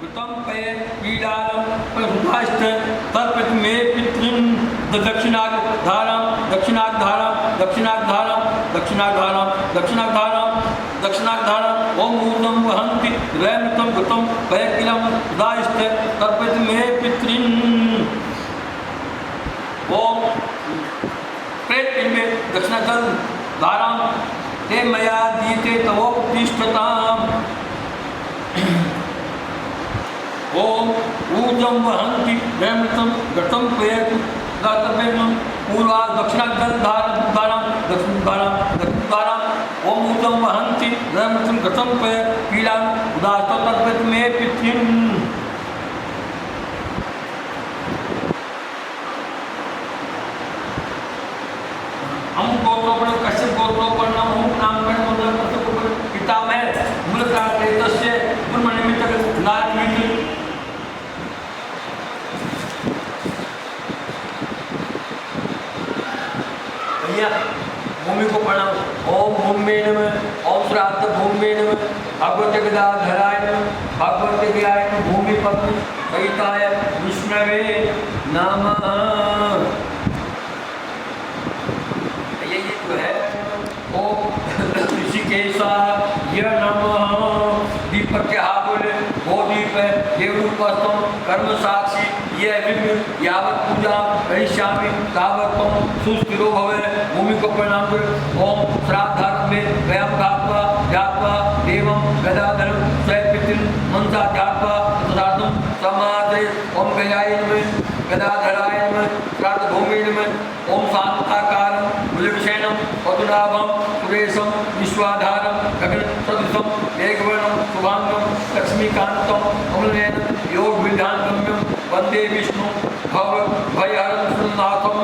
घृतं पे कीडालं प्रसुधाश्च तर्पित मे पितृं दक्षिणाग्धारां दक्षिणाग्धारां दक्षिणाग्धारां दक्षिणाग्धारां दक्षिणाग्धारां दक्षिणाग्धारां ओम ऊर्ध्वं वहन्ति द्वैमृतं घृतं पयकिलं सुधाश्च तर्पित मे पितृं ओम प्रेत में दक्षिणाग्धारां धारां ते मया दीते तवोपतिष्ठताम् ओम ऊर्जं वहन्ति द्वैमृतं घृतं पयकिलं पूर्वा दक्षिणाग्धारां दक्षिणाग्धारां ओम ऊर्जं वहन्ति द्वैमृतं घृतं पयकिलं उदास्त तद्वत् मे पितृं हम गोत्रोपण कश्यप गोत्रोपण अमुक नामकरण मतलब पिता में मूल कारण तस्य गुण निमित्त नारद भूमि को प्रणाम। ओम भूमि नमः ओम श्राद्ध भूमि नमः भगवते गदाधराय नमः भगवते गयाय भूमि पत्नी सहिताय विष्णवे नमः। ये जो है ओम ऋषिकेशाय नमः दीपक के हाथ वो दीप है देवरूपस्थम कर्म साक्षी ये यावत पूजा करिष्यामि तावत सुस्थिरो भवे। भूमि को प्रणाम कर ओम श्राद्धार्थ में व्यायाम धात्वा जात्वा एवं गदाधर स्वयं मनसा जात्वा तथार्थम समाधे ओम गयाय नमः गदाधराय नमः श्राद्ध भूमि नमः ओम शांताकारं भुजगशयनं पद्मनाभं सुरेशं विश्वाधारं गगन सदृशं मेघवर्णं शुभांगं लक्ष्मीकान्तं कमलनयनं योग विद्यानगम्यं वंदे विष्णु भव भयहरं सुनाथम।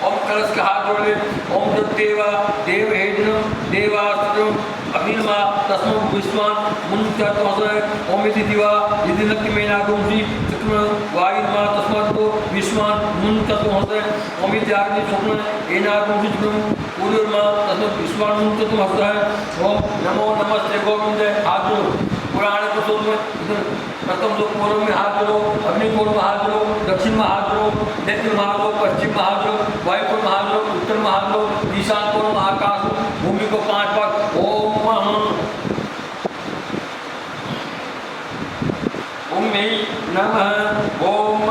ओम कलश के हाथ जोड़े ओम देवा देवहेद्रम देवास्त्रम अग्निमा तस्म विश्वान मुन्चतोसय ओम इति दिवा यदि नक्ति मेनागुंसी चक्र वायुमा तस्मतो विश्वान मुन्चतोसय ओम इति अग्नि स्वप्न एनागुंसी चक्र पूर्वमा तस्म विश्वान मुन्चतोसय ओम नमो नमस्ते गोविंद हाथ जोड़ो पुराण पुस्तक में प्रथम जो पूर्व में हाथ जोड़ो अग्नि पूर्व में हाथ जोड़ो दक्षिण में हाथ जोड़ो दक्षिण में हाथ जोड़ो पश्चिम में हाथ जोड़ो वायु पूर्व में हाथ जोड़ो उत्तर में हाथ जोड़ो ईशान पूर्व में आकाश भूमि को 5 बार ओम में नमः ओम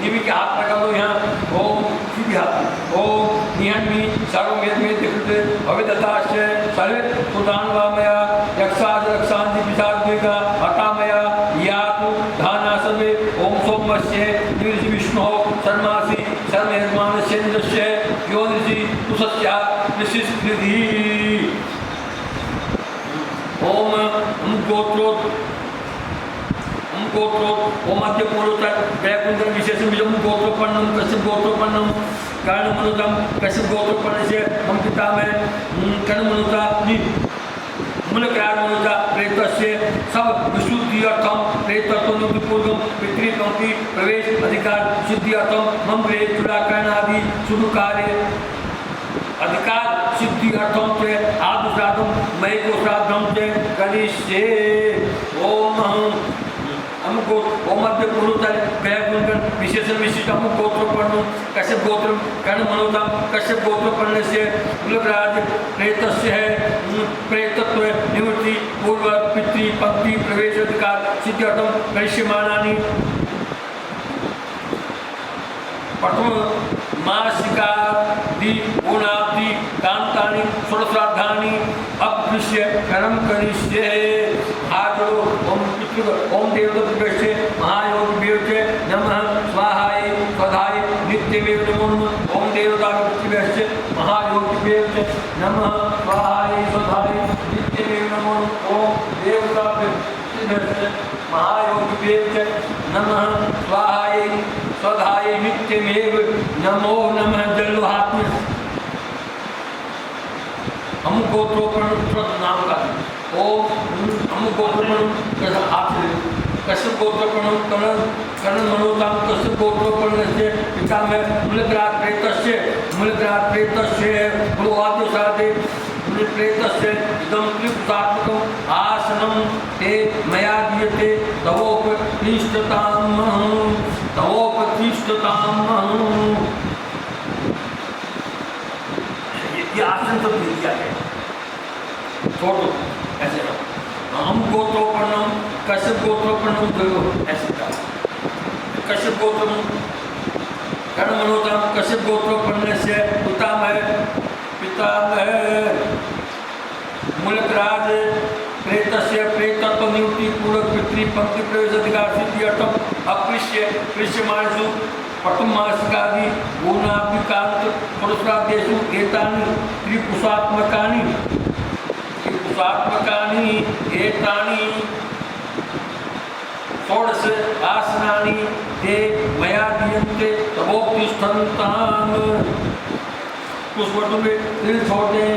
निमि के हाथ लगा दो यहाँ ओम सीधी हाथ ओम निहन्मी सर्वमेद में दिखते भविदताश्च सर्वे सुदान वामया यक्षाज रक्षांति पिशाचिका हतामया यातु धाना सर्वे ओम सोमस्य निवृत्ति विष्णु शर्मासी शर्मेर्मानस्येन्द्रस्य योनिषि तुषस्या विशिष्टि ओम गोत्रो ओम मध्य पूर्वोत्तर वैकुंठ विशेष बीजम गोत्रोपन्नम कश्यप गोत्रोपन्नम कर्णमनुतम कश्यप गोत्रोपन्न से हम पिता में कर्णमनुता मूलकारणमनुता प्रेतस्य सब विशुद्धि अर्थम प्रेतत्वपूर्वम पितृपंक्ति प्रवेश अधिकार सिद्धि अर्थम मम प्रेत चूड़ाकरणादि शुभ कार्य अधिकार सिद्धि अर्थम से आदि श्राद्धम मय को श्राद्धम से करिष्ये ओम हमको ओम मध्य पूर्वोत्तर वैकुंठ विशेषण विशिष्ट अमुक गोत्रोपन्न कश्यप गोत्र कर्णमनुता कश्यप गोत्रोपन्न से मूलराज प्रेतस्य है प्रेतत्व निवृत्ति पूर्व पितृ पंक्ति प्रवेश अधिकार सिद्ध्यर्थम करिष्यमाणानि प्रथम मासिकादि गुणादि कांतानि षोडशार्धानि अपृश्य कर्म करिष्ये। आजो ओम पितृ ओम देवदत्तस्य महायोगिभ्यो नमः स्वाहाय स्वधाय नित्यमेव नमो नमः ओम देवताभ्यो महायोगिभ्यो नमः स्वाहाय स्वधाय नित्यमेव नमो नमः ओम देवताभ्यो महायोगिभ्यो नमः स्वाहाय स्वधाय नित्यमेव नमो नमः। जल हाथ में हम गोत्रोपण नाम का ओम हम गोत्रोपण हाथ कश्यप गोत्रोपण कर्णमनुतां कश्यप गोत्रोपण से पिता में मूलग्रात प्रेतस्य पूर्वाद्य साधे प्रेतस्य इदं त्रिपुरात्मकम् आसनं ते मया दीयते तवोपतिष्ठताम् ये आसन तो दे दिया है, छोड़ो ऐसे ना। हम गोत्रोपन्नम कश्यप गोत्रोपन्नम दो ऐसे का कश्यप गोत्रम कर्म मनोतम कश्यप गोत्रोपन्न से पितामह मूलकराज प्रेतस्य प्रेतत्व नियुक्ति पूर्वक पितृ पंक्ति प्रवेश अधिकार सिद्धि अर्थम अकृष्य कृष्यमाणसु प्रथम मासिकादि गुणाभिकांत पुरुषादेशु एतानि त्रिपुषात्मकानि एतानि षोडश आसनानि ते मया दीयन्ते तवोपतिष्ठन्ताम्। कुछ वर्षों में दिल छोड़ दें।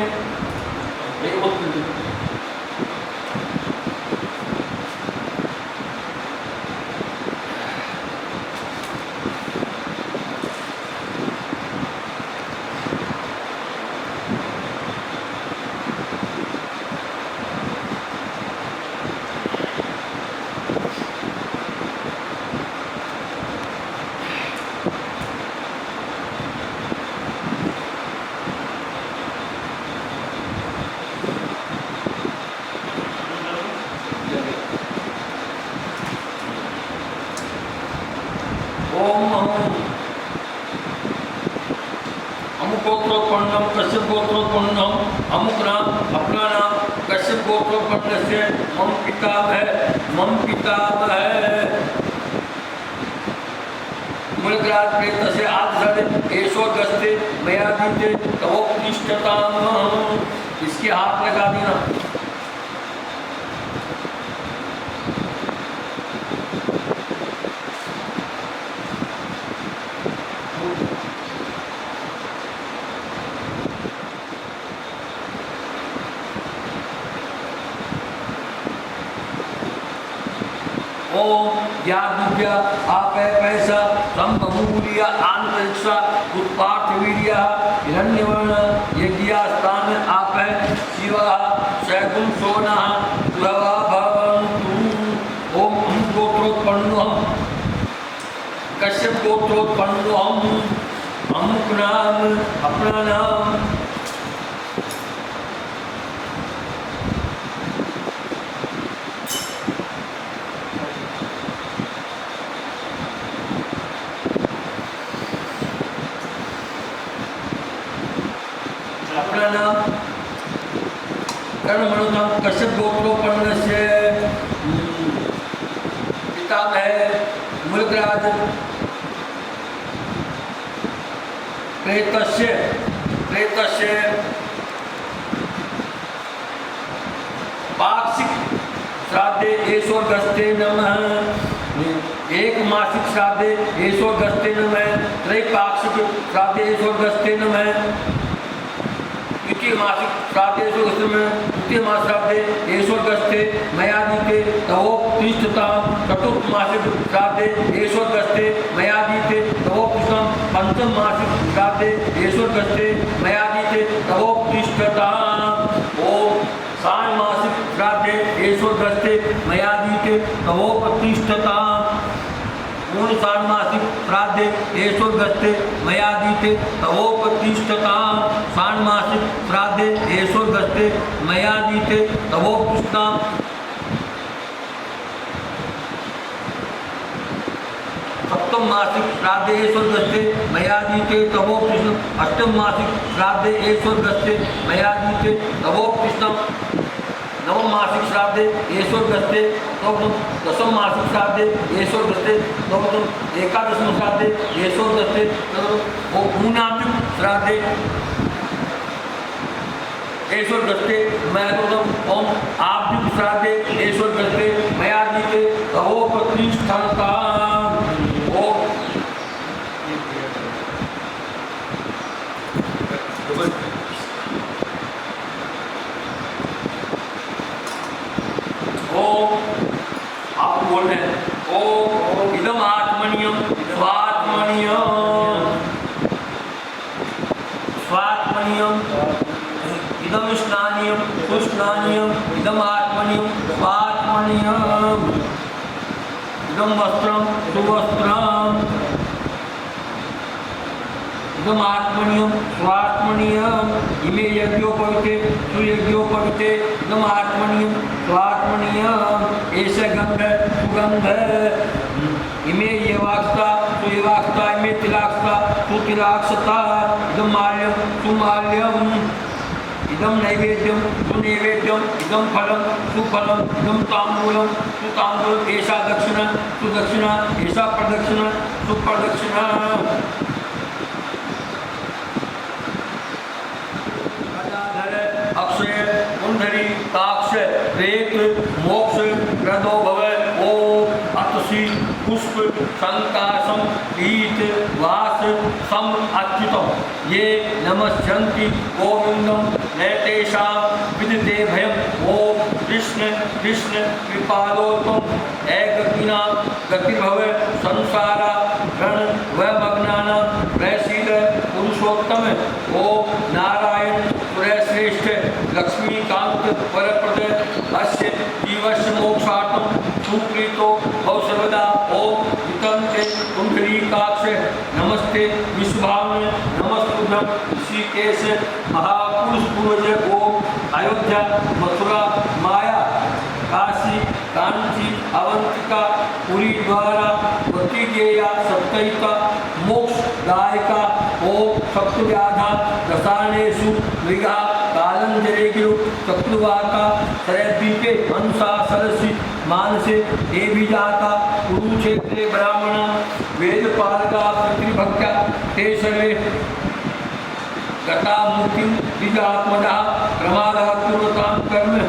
गोत्रोत्पन्नम कश्यप गोत्रोत्पन्नम अमुक नाम अपना नाम कश्यप गोत्रोत्पन्न से मम पिता है मूलग्राज प्रेत से आदि एशो गस्ते मया दीते तवोपतिष्ठताम्। इसके हाथ लगा देना। ओम यादुभ्य आपे पैसा संभमूल्य आंतरिक्षा उत्पाठवीर्य हिरण्यवर्ण यज्ञास्थान आपे शिवा शैगुण सोना प्रभा भवन्तु। ओम गोत्रोत्पन्नोहम कश्यप गोत्रोत्पन्नोहम अमुक नाम अपना नाम कर्म मनोतम कश्यप गोत्रोत्पन्न से पितामह मूलग्राज प्रेतस्य पाक्षिक श्राद्धे एशोर गस्ते नमः। एक मासिक श्राद्धे एशोर गस्ते नमः। त्रैपाक्षिक श्राद्धे एशोर गस्ते नमः। द्वितीय मासिक श्राद्धे द्वितीय मास श्राद्धे एशोर गस्ते मया दीते तवोपतिष्ठताम्। चतुर्थ मासिक श्राद्धे एशोर गस्ते मया दीते तवोपतिष्ठताम्। पंचम मासिक श्राद्धे एशोर गस्ते मया दीते तवोपतिष्ठताम्। ओम षाण्मासिक श्राद्धे एशोर गस्ते मया दीते तवोपतिष्ठताम्। पूर्ण षाण्मासिक श्राद्धे एशोर गस्ते मया दीते तवोपतिष्ठताम्। षाण्मासिक श्राद्धे एशोर गस्ते मया दीते तवोपतिष्ठताम्। सप्तम मासिक श्राद्धे एशोर गस्ते मया दीते तवोपतिष्ठताम्। अष्टम मासिक श्राद्धे एशोर गस्ते मया दीते तवोपतिष्ठताम्। नवम मासिक श्राद्धे एशोर गस्ते दशम मासिक श्राद्धे एशोर गस्ते एकादशम श्राद्धे एशोर गस्ते ऊनात्मिक श्राद्धे एशोर गस्ते मैं ओम आब्दिक श्राद्धे एशोर गस्ते मया दीते तवोपतिष्ठताम्। ओम ओम आप बोल रहे हैं ओम इदम आत्मनियम स्वात्मनियम इदम स्नानि उष्णानियम उष्णानियम इदम आत्मनियम स्वात्मनियम इदम वस्त्रम सुवस्त्रम इदम आत्मनियम स्वात्मनियम इमे यज्ञोपविते सुयज्ञोपविते इदम आत्मनियम स्वात्मनियम एष गंध सुगंध इमे यवाक्ता सुयवाक्ता इमे तिलाक्ता सुतिलाक्षता इदम माल्यम सुमाल्यम इदम नैवेद्यम सुनैवेद्यम इदम फलम सुफलम इदम तांबूलम सुतांबूलम एषा दक्षिणा सुदक्षिणा एषा प्रदक्षिणा सुप्रदक्षिणा अक्षय कुंडली काक्ष रेत मोक्ष प्रदो भव ओम अतसी पुष्प संकाशम ईत वास सम अच्युतम ये नमस्यन्ति गोविंदम नैतेषां विदिते भयम् ओम कृष्ण कृष्ण कृपालोकम एककिना गतिर्भव संसारा रण वमग्नानां प्रसीद पुरुषोत्तम ओम नारायण श्रेष्ठ लक्ष्मीकांत वरप्रद अस्य जीवस्य मोक्षार्थं सुप्रीतो भव सर्वदा ओम वितन्ते कुंडलीकाक्ष नमस्ते विश्वभावने नमस्तुभ्यं ऋषिकेश महापुरुष पूर्वज ओम अयोध्या मथुरा माया काशी कांची अवंतिका पुरी द्वारा प्रतिज्ञेया सप्तैका मोक्षदायिका ओम सप्तव्याधा दशानेषु मृगा कालंजरेगिरो चक्रुवाका शरद्वीपे हंसा सरसी मानसे एभिजाता कुरुक्षेत्रे ब्राह्मणा वेदपालका पितृभक्त्या ते सर्वे गता मुक्तिं द्विजात्मनः क्रमादः कुर्वतां कर्म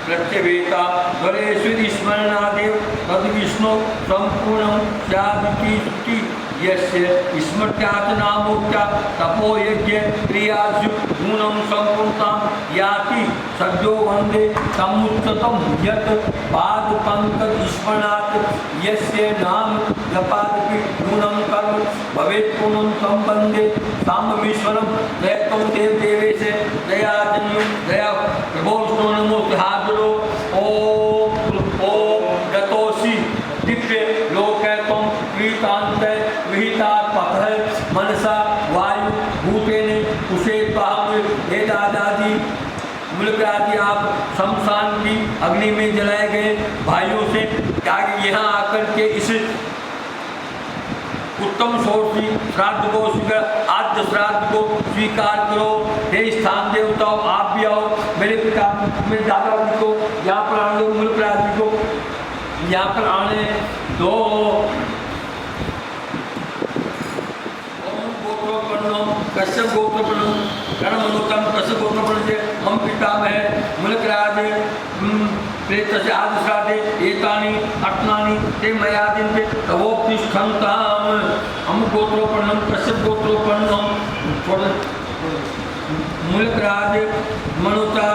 प्रत्यवेता वरेश्वरी स्मरणादेव तद विष्णु संपूर्ण स्यादिति यस्य स्मृत्याच नामोक्त्या तपो यज्ञ क्रियासु गुणं संपूर्णतां याति सद्यो वन्दे समुच्चतं यत् पाद पंकज स्मरणात् यस्य नाम जपादपि गुणं कर्म भवेत् पूर्णं तं वन्दे साम्बवीश्वरं दैत्यं देव देवेश दयाजन्यं दया प्रभो नमोस्तुते हाथ जोड़ो ओम ओम गतोषि दिव्य लोकैकं प्रीतांत विहितात् पथः मनसा वायु भूतेन कुशेत्वाहं वेदादादि मुल्कादि आप शमशान की अग्नि में जलाए गए भाइयों से आगे यहाँ आकर के इस उत्तम सोर्सी श्राद्ध को स्वीकार आद्य श्राद्ध को स्वीकार करो। हे स्थान देवताओं आप भी आओ, मेरे पिता मेरे दादाजी को यहाँ पर आने दो, मुल्क राजी को यहाँ पर आने दो। कश्यप गोत्रोपन्नो कर्मनोतम कश्यप गोत्रोपन्न से हम पितामह मुल्क राज प्रेतस्य आदिश्राद्धे एतानि अट्नानि ते मयादिन्ते तवोत्तिष्ठन्ताम् हम गोत्रोपन्नं कश्यप गोत्रोपन्नं मुल्क राज मनुता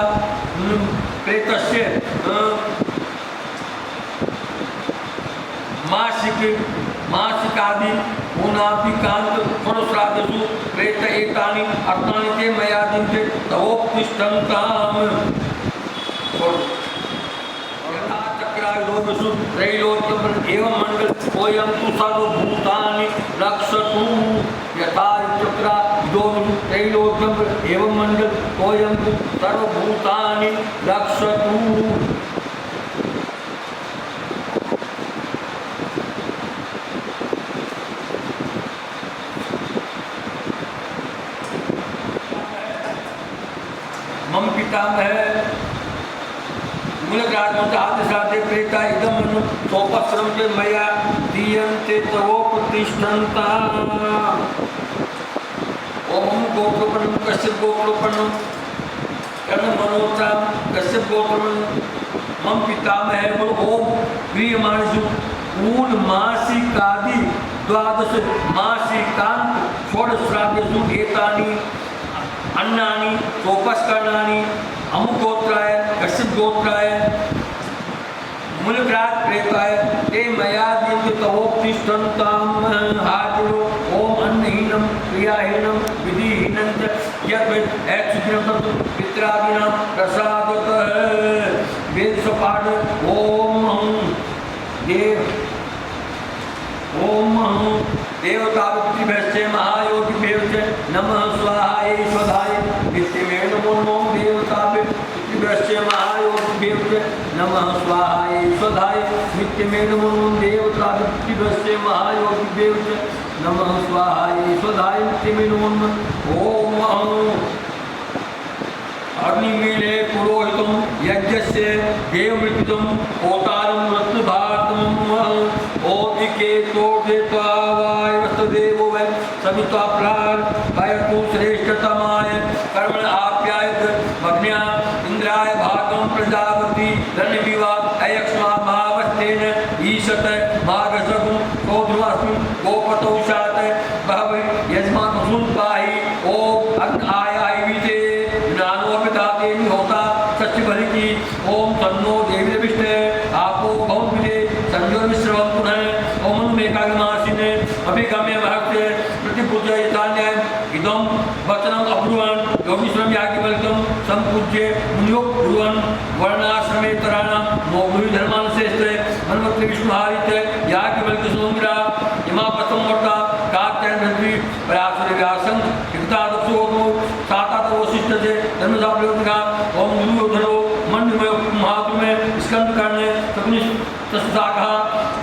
प्रेतस्य मासिकादि ऊनापिकांत स्वरश्राद्धसु प्रेत एतानि अट्नानि ते मयादिन्ते तवोत्तिष्ठन्ताम् चक्रायुधोषु त्रैलोक्यं एवं मंडल कोयं तु सर्वभूतानि रक्षतु यथा चक्रायुधोषु त्रैलोक्यं एवं मंडल कोयं तु सर्वभूतानि रक्षतु। मम पितामह मुलग्राजोदादिश्राद्धे प्रेता इदं मनु सोपस्रं च मया दीयन्ते तवोपतिष्ठन्ताम्। ओम गोत्रोपन्नं कश्यप गोत्रोपन्नं कर्ममनोतां कश्यप गोत्रोपन्नं मम पितामह बोलो ओम प्रियमाणसु ऊन मासिकादि द्वादश मासिकांत षोडश्राद्धेषु एतानि अन्नानि सोपस्करणानि अमुगोत्राय कश्यप गोत्राय मुलग्राज प्रेताय ते मया दीयन्ते तवोत्तिष्ठन्ताम्। हाथ जोड़ो ओम अन्नहीनं क्रियाहीनं विधिहीनं च यत् ऐच्छिकं पितरादीनां प्रसादतः वेद सपाठ ओम देव ओम देवता पितृभ्यश्च महायोगिभ्यो नमः स्वाहाय स्वधाय नित्यमेव नमो नमो देवता पितृभ्यश्च महायोगिभ्यो नमः स्वाहाय स्वधाय नित्यमेव नमो नमो देवता पितृभ्यश्च महायोगिभ्यो नमः स्वाहाय स्वधाय नित्यमेव नमो नमः ओम अग्निमीले पुरोहितं यज्ञस्य देवमृत्युं ओतारं रत्नभारतम् ओदिके तोदेत्वावाय वस्तदेवो वै सविता प्रार वयतु श्रेष्ठतमाय कर्मण आप्यायत भग्न्या इंद्राय भागं प्रजापति धन्यविवाद अयक्ष्मा महावस्तेन ईशत मार्गसगुं कोध्रुवास्मिन् गोपतौ शात बहव यजमान सुन पाहि ओम अग्न आयायिते होता सच्ची भली की ओम तन्नो देवी विष्णे आपो बहुत विदे संजोर मिश्रवम पुनः ओम मेकागमासिने अभिगम्य महत्ते प्रतिपूज्य इतान्य इदम वचनम अब्रुवन योगीश्वरम याज्ञवल्क्यम संपूज्य मुनियो ब्रुवन वर्णाश्रमेतराणां मोगुरी धर्मान श्रेष्ठे मनमत्र विष्णुहारिते याज्ञवल्क्य सुंदरा इमापतम वर्ता कात्यायन धन्वी पराशुर व्यासं युक्तादसोगो सातात वशिष्ठते धर्मसाप्योगा ओम गुरुधरो मंडमय महात्मे स्कंद करणे तस्ताका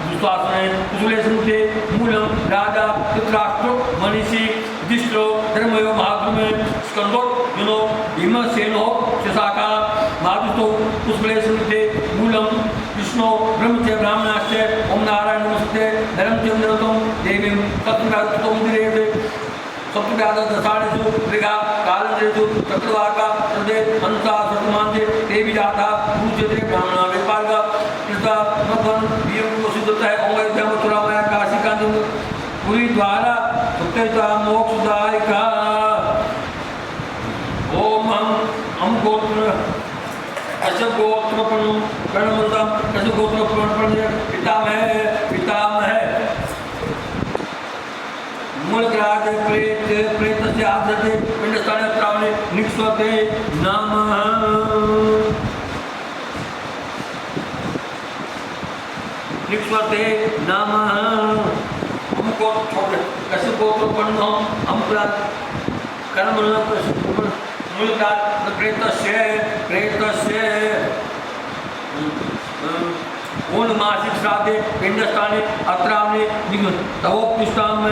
दुस्वासने कुसुले सुनते मूलम राजा पितराष्ट्र मनीषी दिष्टो धर्मयो महात्मे स्कंदो युनो भीमसेनो शशाका माधुतो कुसुले सुनते मूलम विष्णु ब्रह्मचे ब्राह्मणाश्चे ओम नारायण नमस्ते धर्म चंद्रतम देवीं तत्कालतम दिरेते सप्तव्याद दशाणेषु मृगा कालजेषु चक्रवाका हृदय हंसा सतमांजे देवी जाता पूज्यते ब्राह्मणा वेपालका कृष्णा मधुन वीर को सिद्धता है ओम अयोध्या मथुरा माया काशी कांदी पुरी द्वारा सत्यता मोक्षदायिका ओम हम गोत्र अशोक गोत्र कर्णमंतम अशोक गोत्र पितामह मूलग्राज प्रेत प्रेतस्य आदते पिंडस्थाने प्रावणे निक्षते नमः निक्षते नमः हमको छोड़ कैसे गोत्र पढ़ना हम कर्म मूलग्राज प्रेतस्य ओन मासिक श्राद्धे पिंडस्थाने अत्रावणे तवोत्तिष्ठाम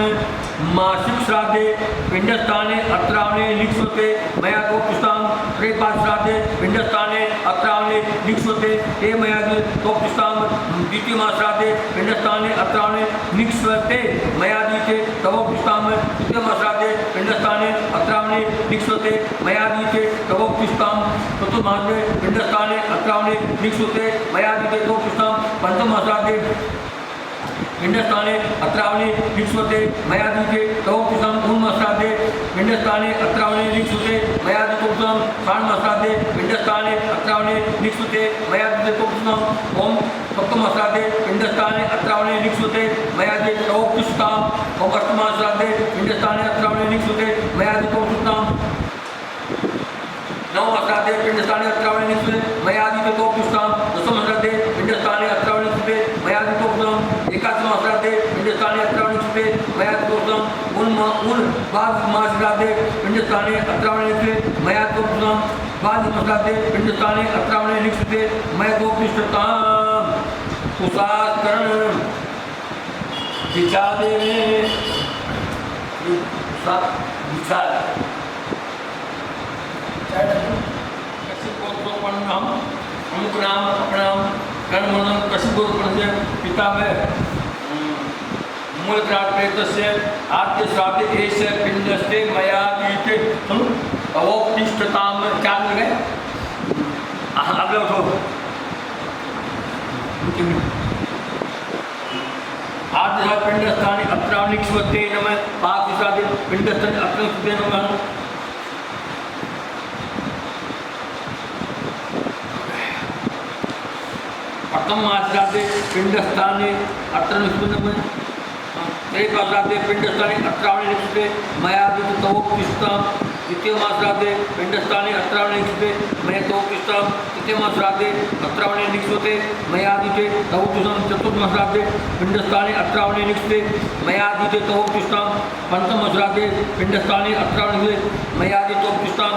मासिक श्राद्धे पिंडस्थाने अत्रावणे लिख्यते मया तवोत्तिष्ठाम त्रेपाद श्राद्धे पिंडस्थाने अत्रावणे लिख्यते ते मया तवोत्तिष्ठाम द्वितीय मास श्राद्धे पिंडस्थाने अत्रावणे लिख्यते मया दीते तवोत्तिष्ठाम तृतीय मास श्राद्धे पिंडस्थाने अत्रावणे लिख्यते मया दीते तवोत्तिष्ठाम चतुर्थ मास पिंडस्थाने अत्रावणे लिख्यते मया दीते तवोत्तिष्ठाम पंचम श्राद्धे पिंडस्थाने अत्रावणे लिख्यते मया दीते तवोत्तिष्ठाम ऊर्ध्व श्राद्धे पिंडस्थाने अत्रावणे लिख्यते मया दीतोत्तिष्ठाम षाण्म श्राद्धे पिंडस्थाने अत्रावणे लिख्यते मया दीते तवोत्तिष्ठाम ओम सप्तम श्राद्धे पिंडस्थाने अत्रावणे लिख्यते मया दीते तवोत्तिष्ठाम ओम अष्टम श्राद्धे पिंडस्थाने अत्रावणे लिख्यते मया दीते तवोत्तिष्ठाम नवम श्राद्धे पिंडस्थाने अत्रावणे लिख्यते मया दीते तवोत्तिष्ठाम दशम श्राद्धे पिंडस्थाने अत्रावणे लिख्यते मया दीते तवोत्तिष्ठाम एकादश श्राद्धे पिंडस्थाने अत्रावणे लिख्यते मया दीते तवोत्तिष्ठाम उन बाद मास श्राद्धे पिंडस्थाने अत्रावणे लिख्यते मया दीते तवोत्तिष्ठाम बाद श्राद्धे पिंडस्थाने अत्रावणे लिख्यते मया तवोत्तिष्ठाम कुशाकरण विचादे विचार अमुक नाम अपनाम कर्मणम कशिगोत्पन्नस्य पितामह मूलग्राज प्रेतस्य आद्य श्राद्धे एष पिंडस्ते मया दीते अवोत्तिष्ठताम क्या मिल गए अगले उठो आद्य पिंडस्थाने अत्रावणे लिख्यते नमः पाद श्राद्धे पिंडस्थाने अत्रावणे लिख्यते नमः प्रथम मास श्राद्धे पिंडस्थाने अत्रावणे लिख्यते नमः त्रैपाश्राद्धे पिंडस्थाने अत्रावणे निक्षिप्ते मयादिते तवोक्तिष्ठां द्वितीयमाश्राद्धे पिंडस्थाने अत्रावणे निक्षिप्ते मया तवोक्तिष्ठां तृतीयमाश्राद्धे अत्रावणे निक्षिप्ते मयादिते तवोक्तिष्ठां चतुर्थमाश्राद्धे पिंडस्थाने अत्रावणे निक्षिप्ते मयादिते तवोक्तिष्ठां पंचमश्राद्धे पिंडस्थाने अत्रावणे निक्षिप्ते मयादिते तवोक्तिष्ठां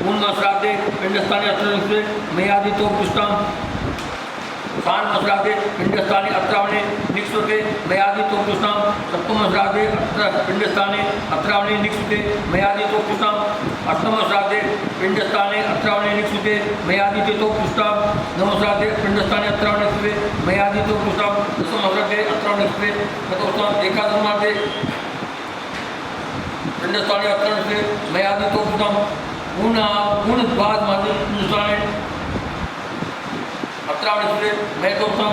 ऊनमाश्राद्धे पिंडस्थाने अत्रावणे निक्षिप्ते मयादिते तवोक्तिष्ठां षाण्माश्राद्धे पिंडस्थाने अत्रावणे निक्षिप्ते मयादिते तवोक्तिष्ठां सप्तमश्राद्धे पिंडस्थाने अत्रावणे निक्षिप्ते मयादिते तवोक्तिष्ठां अष्टमश्राद्धे पिंडस्थाने अत्रावणे निक्षिप्ते मयादिते तवोक्तिष्ठां नवमश्राद्धे पिंडस्थाने अत्रावणे निक्षिप्ते मयादिते तवोक्तिष्ठां दशमश्राद्धे अत्रावणे निक्षिप्ते तवोक्तिष्ठां एकादशमार्गे पिंडस्थाने अत्रावणे निक्षिप्ते मयादिते तवोक्तिष्ठां ऊनद्वादमार्गे पिंडस्थाने अत्रावणे निक्षिप्ते मया तवोक्तिष्ठां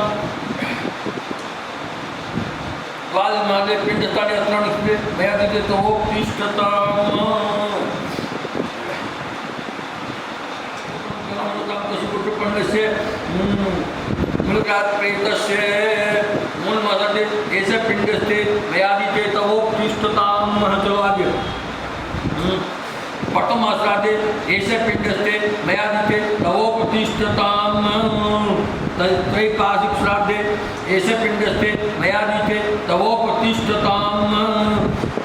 द्वादशमार्गे पिंडस्थाने अत्रावणे निक्षिप्ते मयादिते तवोक्तिष्ठां से मूलकात् प्रेतस्य मूलमासादे ऐसे पिंडस्थे मयादिते तवोक्तिष्ठां चलो आगे पटमाश्राद्धे ऐसे पिंडस्थे मयादिते तवोक्तिष्ठां त्रैपासिक श्राद्धे ऐसे पिंडस्थे मयादिते तवोक्तिष्ठां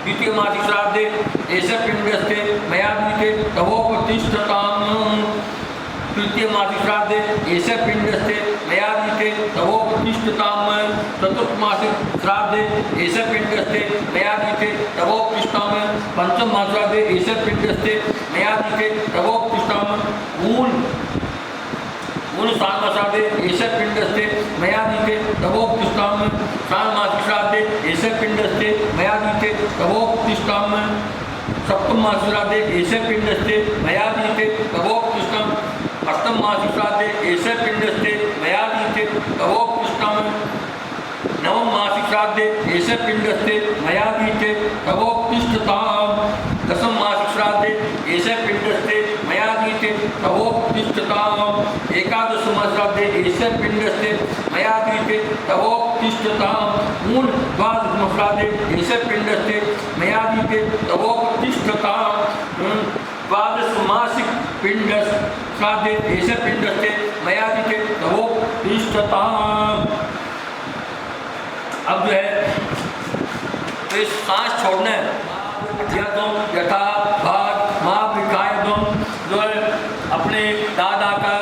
द्वितीय मासिक श्राद्धे ऐसे पिंडस्थे मयादिते तवोक्तिष्ठां तृतीय मासिक श्राद्धे ऐसे पिंडस्थे मयादिते तवोक्तिष्ठां चतुर्थ मासिक श्राद्धे ऐसे पिंडस्थे मयादिते तवोक्तिष्ठां पंचम मासिक श्राद्धे ऐसे पिंडस्थे मयादिते तवोक्तिष्ठां ऊन श्राद्धे ऐसे पिंडस्थे मयादिते तवोक्तिष्ठां षाण्मासिक श्राद्धे ऐसे पिंडस्थे मयादिते तवोक्तिष्ठां सप्तम मासिक श्राद्धे ऐसे पिंडस्थे मयादिते तवोक्तिष्ठां अष्टम मासिक श्राद्धे ऐसे पिंडस्थे मयादिते तवोक्तिष्ठां नवम मासिक श्राद्धे ऐसे पिंडस्थे मयादिते तवोक्तिष्ठां दशम मासिक श्राद्धे ऐसे पिंडस्थे मयादिते तवोक्तिष्ठां एकादश मासिक श्राद्धे ऐसे पिंडस्थे मयादिते तवोक्तिष्ठां मूल द्वादश श्राद्धे ऐसे पिंडस्थे मयादिते तवोक्तिष्ठां द्वादश मासिक पिंडस श्राद्धे ऐसे पिंडस्थे मयादिते तवोक्तिष्ठां। अब जो है तो इस सांस छोड़ना है यथा भाग माँ विकायदम जो है अपने दादा का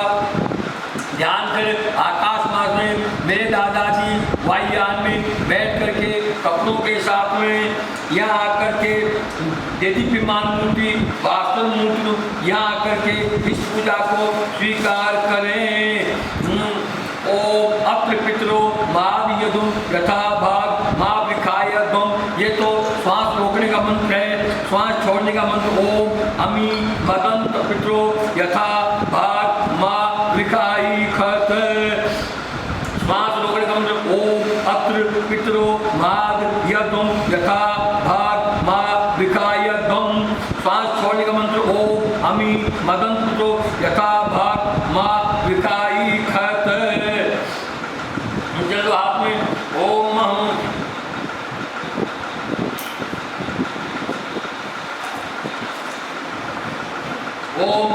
ध्यान कर आकाश मार्ग में मेरे दादाजी वायुयान में बैठ करके कपड़ों के साथ में यहाँ आकर के देदीप्यमान मूर्ति वास्तव मूर्ति यहाँ आकर के इस पूजा को स्वीकार करें। ओम अत्र पितरो माद यदुम यथा भाग माँ विखायदम, ये तो श्वास रोकने का मंत्र है। श्वास छोड़ने का मंत्र ओम अमी मदंत पितरो यथा भाग माँ विखाई खत। श्वास रोकने का मंत्र ओम अत्र पितरो माद यदुम यथा भाग माँ विखायदम। श्वास छोड़ने का मंत्र ओम अमी मदंत पितरो यथा भाग माँ विखाई खत। चलो हाथ में ओम ओम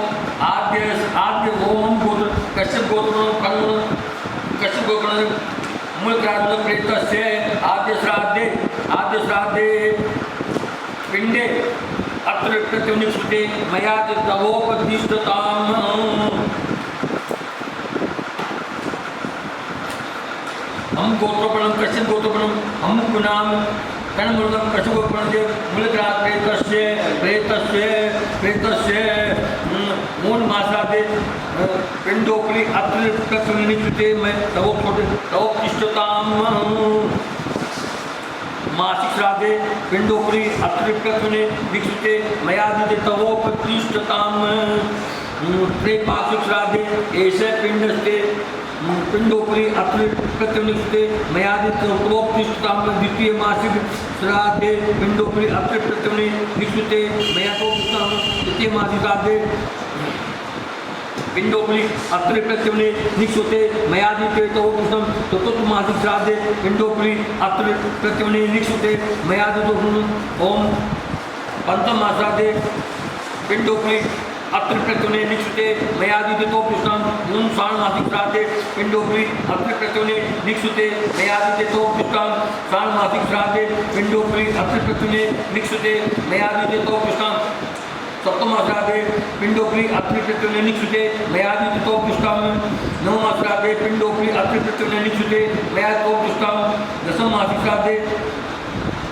आद्य ओम गोत्र कश्यप गोत्र कश्यप गोत्र मूलग्राज प्रेतस्य आद्य श्राद्धे पिंडे अत्र प्रत्युनिष्ठिते मया तवोपदिष्टताम्। हम गोत्रोपणम कश्यप गोत्रोपणम हम गुणाम कणमृगम कश्यप गोत्रोपणम मूलग्राज प्रेतस्य मूल मासादे पिंडोपरि अत्र प्रत्युनिष्ठिते मैं तवोपदिष्टताम्। मासिक श्राद्धे पिंडोपरि अत्र प्रत्युनिष्ठिते मयादिते तवोपदिष्टताम्। त्रैपासिक श्राद्धे ऐसे पिंडस्थे पिंडोपरि अत्र प्रत्युनिष्ठिते मयादिते तवोपदिष्टताम्। द्वितीय मासिक श्राद्धे पिंडोपरि अत्र प्रत्युनिष्ठिते मया तवोपदिष्टताम्। तृतीय मासिक श्राद्धे पिंडोपरि अत्र प्रत्यवने निक्षुते मयादिते तो पुष्टम चतुर्थ मासिक श्राद्धे पिंडोपरि अत्र प्रत्यवने निक्षुते मयादितो ओम पंचम मासादे पिंडोपरि अत्र प्रत्यवने निक्षुते मयादिते तो पुष्टम मून षाण मासिक श्राद्धे पिंडोपरि अत्र प्रत्यवने निक्षुते मयादिते तो पुष्टम षाण मासिक श्राद्धे पिंडोपरि अत्र प्रत्यवने निक्षुते मयादिते तो पुष्टम सप्तम श्राद्धे पिंडोपरि अत्र प्रत्यवने निक्षुते मयादिते तो पुष्टम नवम श्राद्धे पिंडोपरि अत्र प्रत्यवने निक्षुते मयादिते तो पुष्टम दशम मासिक श्राद्धे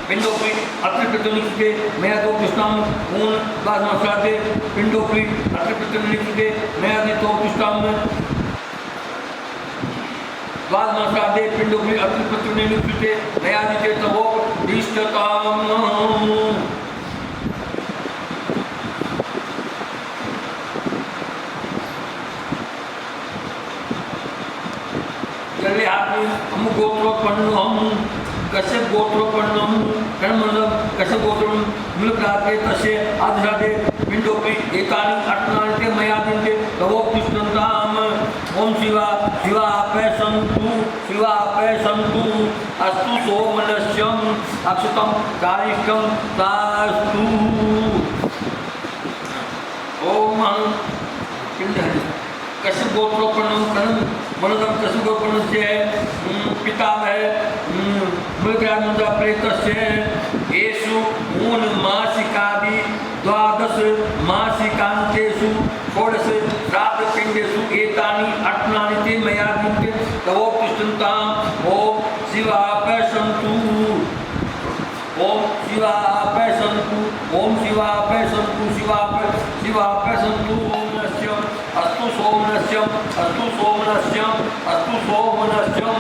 पिंडोपरि अत्र प्रत्यवने निक्षुते मयादिते तो पुष्टम मून द्वादश श्राद्धे पिंडोपरि अत्र प्रत्यवने निक्षुते मयादिते तो पुष्टम द्वादश श्राद्धे पिंडोपरि अत्र प्रत्यवने निक्षुते मयादिते तो इष्टताम चले आपने हम गोत्रोपन्न हम कश्यप गोत्रोपन्न हम कर्मणम कश्यप गोत्रम मूलप्राप्ते तस्य आदिरादे पिंडोपि एतानि अट्नानि ते मयादिन्ते तवोक्तिष्ठन्ताम ओम शिवा शिवा पैसन्तु अस्तु सोमनस्यम अक्षतम कारिष्टम तास्तु ओम पिंड कश्यप गोत्रोपन्नम कर्म मनोदम कश्यप गोत्रोपन्नस्य पितामह मृगराज प्रेतस्य येषु मून मासिकादि द्वादश मासिकान्तेषु षोडश श्राद्धपिण्डेषु एतानि अट्नानि ते मयादिन्ते तवोक्तिष्ठन्ताम् ओम शिवाय सन्तु ओम शिवाय सन्तु ओम शिवाय सन्तु शिवाय सन्तु अस्तु सोमनस्यम अस्तु सोमनस्यम अस्तु सोमनस्यम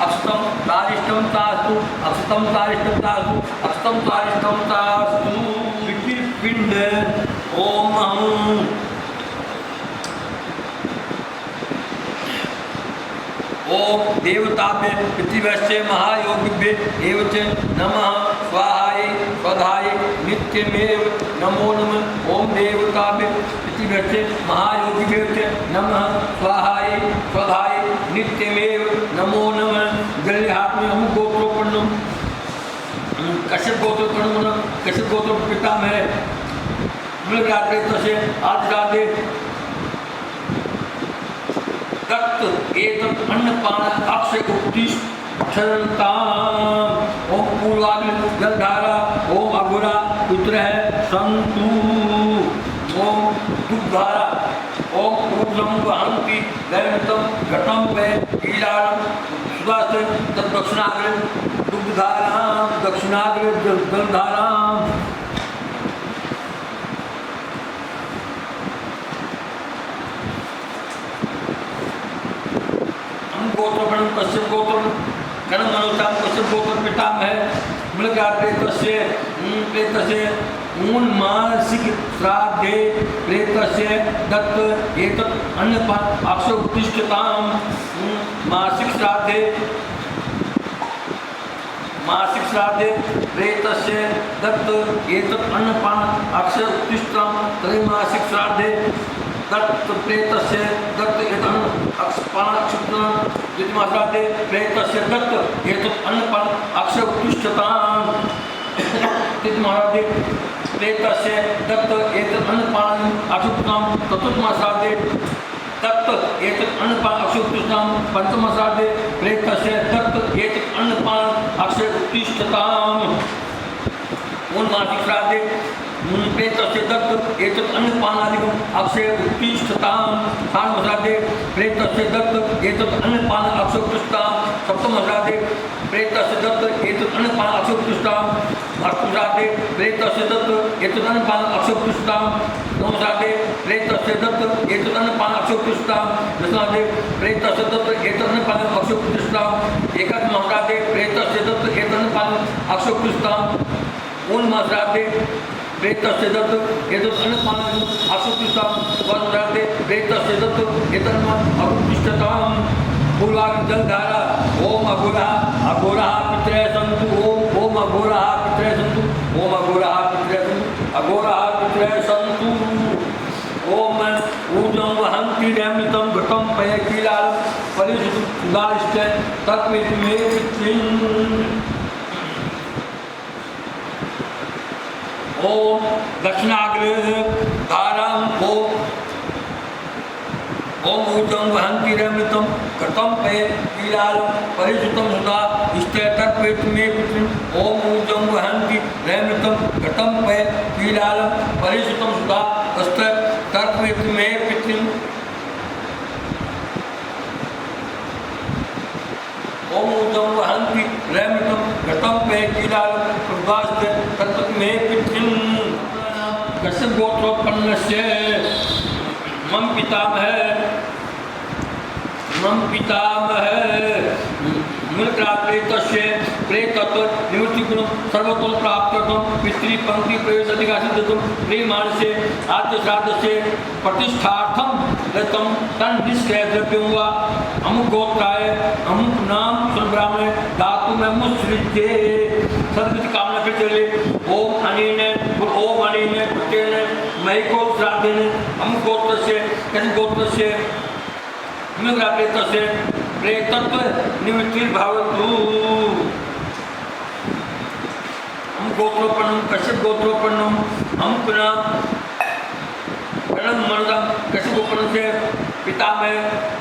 अक्षतम तारिष्टम तास्तु अक्षतम तारिष्टम तास्तु अक्षतम तारिष्टम तास्तु पिंड ओम ओम देवताभ्य पृथ्वीश्च महायोगिभ्य एव च नमः स्वाहाय स्वधाय नित्यमेव नमो नमः ओम देवताभ्य पृथ्वीश्च महायोगिभ्य च नमः स्वाहाय स्वधाय नित्यमेव नमो नमः जल हाथ में हम गोत्रोपन्नम कश्यप गोत्रोपन्नम कश्यप गोत्र पितामह मृगराज तस्य आदिरादे दत्त एतत् अन्नपान अक्षय उत्तिष्ठन्ताम् ओम पूर्वाग्नि जलधारा ओम अघोरा पुत्रः सन्तु ओम दुग्धारा ओम ऊर्ध्वं वहन्ति दैवतं घटं वै ईलानं सुदास्ते तत् दक्षिणाग्रे दुग्धारां दक्षिणाग्रे जलधारां गोत्रोपणम कश्यप गोत्रम कर्म मनोताम कश्यप गोत्र पितामह मृगार प्रेतस्य मून मासिक श्राद्धे प्रेतस्य दत्त एतत् अन्नपान अक्षय उत्तिष्ठताम मासिक श्राद्धे प्रेतस्य दत्त एतत् अन्नपान अक्षय उत्तिष्ठताम त्रैमासिक श्राद्धे दत्त प्रेतस्य दत्त एतन् अक्षपानक्षुत्नं द्वितीयमाश्राद्धे प्रेतस्य दत्त एतत् अन्नपान अक्षय उत्तिष्ठताम् तृतीयमाश्राद्धे प्रेतस्य दत्त एतत् अन्नपान अक्षुत्नं चतुर्थमाश्राद्धे दत्त एतत् अन्नपान अक्षय उत्तिष्ठताम् पंचमाश्राद्धे प्रेतस्य दत्त एतत् अन्नपान अक्षय उत्तिष्ठताम् ऊनमासिक श्राद्धे प्रेतस्य दत्त एतत् अन्नपानादिकम् अक्षय उत्तिष्ठताम् षाण्मासाद्धे प्रेतस्य दत्त एतत् अन्नपान अक्षय उत्तिष्ठताम् सप्तमासाद्धे प्रेतस्य दत्त एतत् अन्नपान अक्षय उत्तिष्ठताम् अष्टमासाद्धे प्रेतस्य दत्त एतत् अन्नपान अक्षय उत्तिष्ठताम् नवमासाद्धे प्रेतस्य दत्त एतत् अन्नपान अक्षय उत्तिष्ठताम् दशमासाद्धे प्रेतस्य दत्त एतत् अन्नपान अक्षय उत्तिष्ठताम् एकादशमासाद्धे प्रेतस्य दत्त एतत् अन्नपान अक्षय उत्तिष्ठताम् ऊनमासाद्धे प्रेतस्य दत्त एतत् अन्नपान अक्षय उत्तिष्ठताम् द्वादशमासाद्धे प्रेतस्य दत्त एतत् अन्नपान उत्तिष्ठताम् पूर्वाग्नि जलधारा ओम अघोराः पितरः सन्तु ओम अघोराः पितरः सन्तु ओम अघोराः पितरः सन्तु अघोराः पितरः सन्तु ओम ऊर्ध्वं वहन्ति वहन्ति रैमृतं घृतं पयकीलालं परिशुद्धाश्च तत्वेति मे पितॄन्। ओम दक्षिणाग्रे धारां ओम ऊर्जं वहन्ति रैमृतं घृतं पयकीलालं परिशुद्धं सुधा इष्टे तत्वेति मे पितॄन्। ओम ऊर्जं वहन्ति रैमृतं घृतं पयकीलालं परिशुद्धं सुधा इष्टे तत्वेति मे पितॄन्। ओम ऊर्जं वहन्ति रैमृतं घृतं पयकीलालं परिशुद्धं सुधा तत्वेति मे पितॄन्। कस्य गोत्रोत्पन्नस्य मम पितामह मूलप्राप्तस्य प्रेतत्व निवृत्तिगुणं सर्वतों प्राप्तत्वं पितृपंक्ति प्रवेश अधिकासिद्धं प्रेमाणस्य आद्य श्राद्धस्य प्रतिष्ठार्थं दत्तं तन्निष्क्रिय द्रव्यं वा अमुक गोत्राय अमुक नाम ब्राह्मणे धातु में मुसृज्ये सद्गति कामना फिर चले ओम अनेन प्रत्येन मैको श्राद्धेन अमुक गोत्रस्य कस्य गोत्रस्य मूलप्राप्तस्य प्रेतत्व निवृत्तिर्भवतु। हम गोत्रोपन्नम कश्यप गोत्रोपन्नम हम पुनः प्रणम मनोदम कश्यप गोत्रोपन्न से पितामह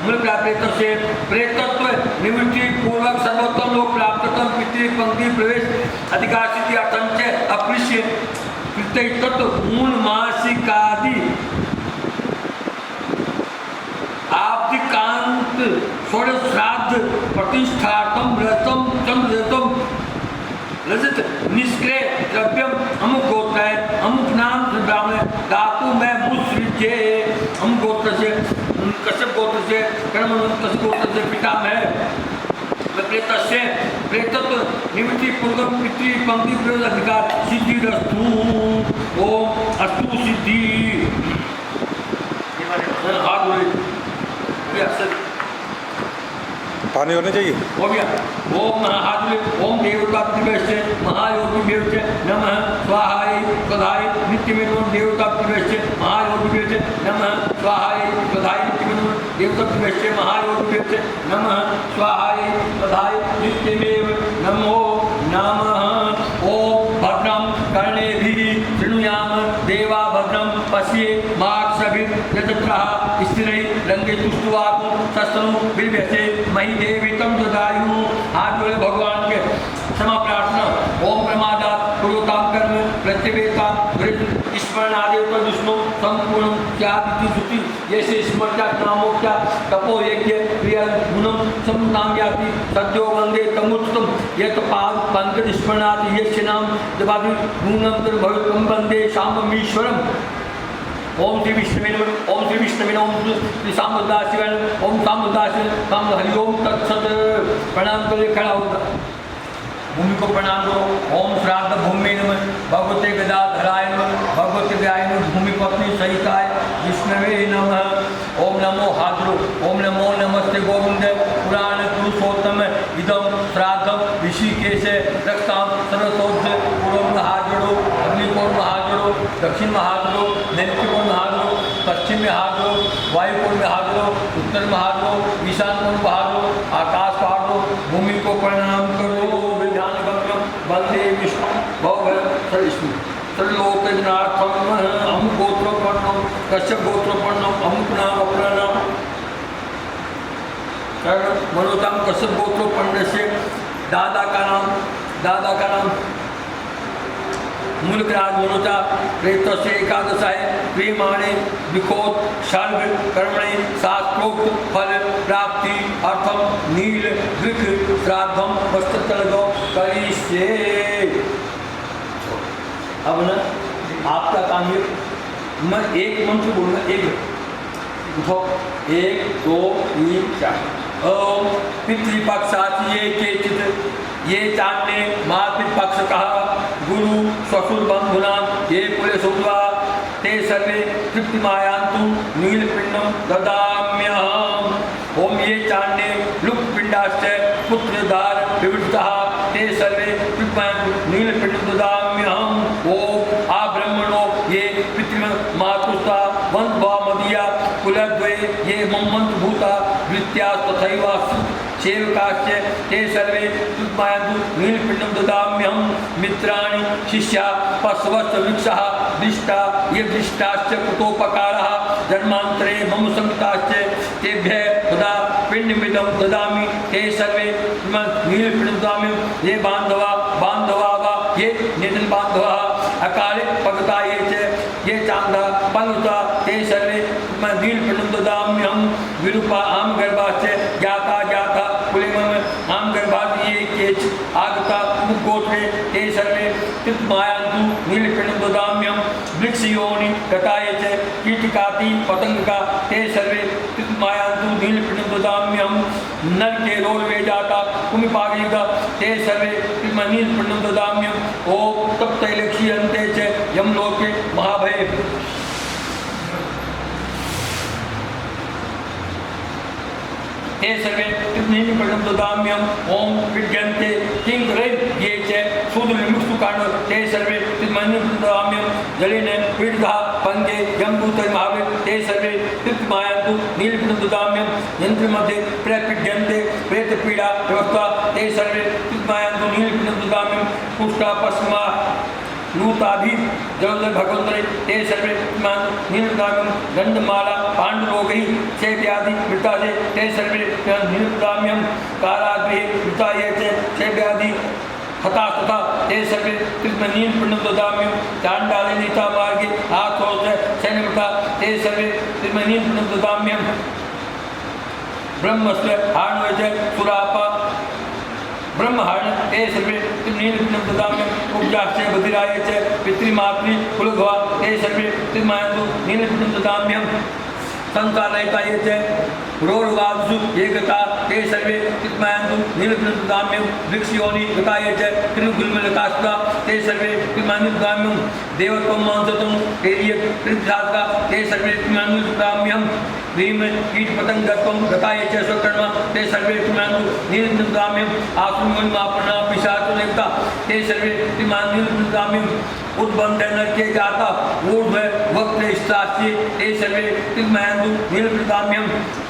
मूलप्राप्तस्य प्रेतत्व निवृत्ति पूर्वक सर्वोत्तम लोक प्राप्ततम पितृपंक्ति प्रवेश अधिकार सिद्धि अर्थंच अपृश्य कृतैतत्व मूल मासिकादि आब्दिकांत षोडश श्राद्ध प्रतिष्ठार्थम व्रतम चंद्रतम रजत निष्क्रिय द्रव्यम अमुक गोत्राय अमुक नाम ब्राह्मण धातु में मुसृज्ये अमुक गोत्र से कश्यप गोत्र से कर्म कश्यप गोत्र से पितामह प्रेतस्य प्रेतत्व निवृत्ति पूर्वक पितृ पंक्ति प्रवेश अधिकार सिद्धिरस्तु। ओम अस्तु सिद्धि। हाथ पानी होने चाहिए हो गया। ओम महाहाद्रि ओम देवता प्रतिवेश्य महायोगी देवचे नमः स्वाहाय स्वधाय नित्यमेव देवता प्रतिवेश्य महायोगी देवचे नमः स्वाहाय स्वधाय नित्यमेव देवता प्रतिवेश्य महायोगी देवचे नमः स्वाहाय स्वधाय नित्यमेव नमो नमः। ओम भद्रं कर्णेभिः शृणुयाम देवा भद्रं पश्ये माक्षभिर्यजत्रः स्थिरैः रंगे तुष्टुवाकु सस्तनु बिल्व्यसे मही देवितम ददायु। हाथ जोड़े भगवान के क्षमा प्रार्थना। ओम प्रमादात पूर्वताम कर्म प्रत्यवेता स्मरण आदि पर विष्णु संपूर्ण क्या सुति जैसे स्मृत्या नामोक्या तपो यज्ञ क्रिया गुणम समनाम याति सद्यो वंदे तमुत्तम यत पाद पंकज स्मरणादि यस्य नाम जबादि गुणम तर भवितम वंदे शाममीश्वरम। ओम श्री विष्णुवे नमः। ओम श्री विष्णुवे नमः। ओम श्री सामदाशिवाय नमः। ओम सामदाशिवाय काम हरि ओम तत्सत। प्रणाम करे खड़ा होगा भूमि को प्रणाम करो। ओम श्राद्ध भूमि नमः भगवते गदाधराय नमः भगवते व्याय नमः भूमि पत्नी सहिताय विष्णवे नमः। ओम नमो हाद्रो ओम नमो नमस्ते गोविंद पुराण पुरुषोत्तम इदम श्राद्धम ऋषिकेश रक्ताम सर्वतोष पूर्व महाजड़ो अग्निकोण महाजड़ो दक्षिण महाजड़ो नैत्रिकोण महाजड़ो पश्चिम में हाजरो वायुकोण में हाजरो उत्तर में हाजरो ईशान कोण में हाजरो आकाश को हाजरो भूमि को प्रणाम करो। विधान गम्यम वंदे विष्णु भवभयविष्णु सर्वलोकनाथम अमुक गोत्रोपन्नम कश्यप गोत्रोपन्नम अमुक नाम अपना नाम मनोताम कश्यप गोत्रोपन्न से दादा का नाम मूलग्राज मनोता प्रेत से एकादशाय प्रेमाणे विखोद सर्व कर्मणे शास्त्रोक्त फल प्राप्ति अर्थम नील वृक्ष श्राद्धम वस्त्रतलगो करिष्ये। अब ना आपका काम है मैं एक मंत्र बोलूँगा एक उठो 1 2 3 4 ओम पितृपक्षात् ये केचित् ये चान्ने मातृपक्ष कहा गुरु ससुर बंधुना ये कुले सुद्वा ते सर्वे तृप्तिमायान्तु नीलपिंडम ददाम्यहम्। ओम ये चान्ने लुप्तपिंडाश्च पुत्रदार विवृतः ते सर्वे तृप्तिमायान्तु नीलपिंडम ददाम्यहम्। ओम आ ब्रह्मणो ये पितृ मातुस्ता वंशवा मदीया कुलद्वये ये मन्मन्त्रभूता वृत्त्या तथैव सेवकाश्च ते सर्वे तुमायन्तु नीलपिण्डं ददाम्यहं मित्राणि शिष्या पशवश्च वृक्षः दृष्टा ये दृष्टाश्च कृतोपकारः जन्मान्तरे मम संगताश्च तेभ्यः तदा पिण्डमिदं ददामि ते सर्वे नीलपिण्डं ददामि ये बान्धवा वा ये निधन बान्धवाः अकाले पगता ये चांदा पंगता ते सर्वे नीलपिण्डं ददाम्यहं विरूपा आम गर्भाश्च ज्ञाता कुलेमम आम गर्भात् ये केच आगता मुखगोत्रे ते सर्वे कृतमायान्तु नीलपिण्डं ददाम्यहं वृक्षयोनि गताय च कीटकाति पतंगका ते सर्वे कृतमायान्तु नीलपिण्डं ददाम्यहं नरके रोलवे जाता कुमिपागयुता ते सर्वे नीलपिण्डं ददाम्यहं ओम तप्तैलक्ष्यन्ते च यमलोके महाभये ते सर्वे नीलपिण्डं ददाम्यहं ओम विद्यन्ते किंकरे ये च शूद्रमुक्तुकाण्ड ते सर्वे नीलपिण्डं ददाम्यहं जलेन पीडिता पंगे यमदूतै महावे ते सर्वे कृतमायन्तु नीलपिण्डं ददाम्यहं यन्त्रमध्ये प्रपीड्यन्ते प्रेतपीडा व्यवस्था ते सर्वे कृतमायन्तु नीलपिण्डं ददाम्यहं पुष्टा पश्चिमा नूताभि जलोदर भगवंतरे ते सर्वे नीलदाम्यं गंधमाला पांडुरोगैः चैव्याधि मृताजे ते सर्वे नीलदाम्यं काराग्रहे मृताये च चैव्याधि हतास्तथा ते सर्वे नीलपिण्डं ददाम्यं चाण्डाले नीता मार्गे आत्मोच सैन्यमृता ते सर्वे नीलपिण्डं ददाम्यं ब्रह्मस्य हार्णवे च सुरापा ब्रह्महरण ते सर्वे नीलपिण्डं ददाम्यहं उपजाश्च बधिराय च पितृमातृ कुलघ्वा ते सर्वे त्रिमायन्तु नीलपिण्डं ददाम्यहं संसारहिताय च रोरवासु एकता ते सर्वे त्रिमायन्तु नीलपिण्डं ददाम्यहं वृक्षयोनि गताय च त्रिगुल्मलतास्ता ते सर्वे त्रिमायन्तु ददाम्यहं देवत्वं मांसतं एरियक त्रिधात्का ते सर्वे त्रिमायन्तु ददाम्यहं भीम कीटपतंगत्वं गताय च स्वकर्मा ते सर्वे त्रिमायन्तु नीलपिण्डं ददाम्यहं आसुमन्मापना पिशाचनेता ते सर्वे त्रिमायन्तु नीलपिण्डं ददाम्यहं उद्बंधन के जाता ऊर्ध्व वक्त स्त्रास्ति ते सर्वे त्रिमायन्तु नीलपिण्डं ददाम्यहं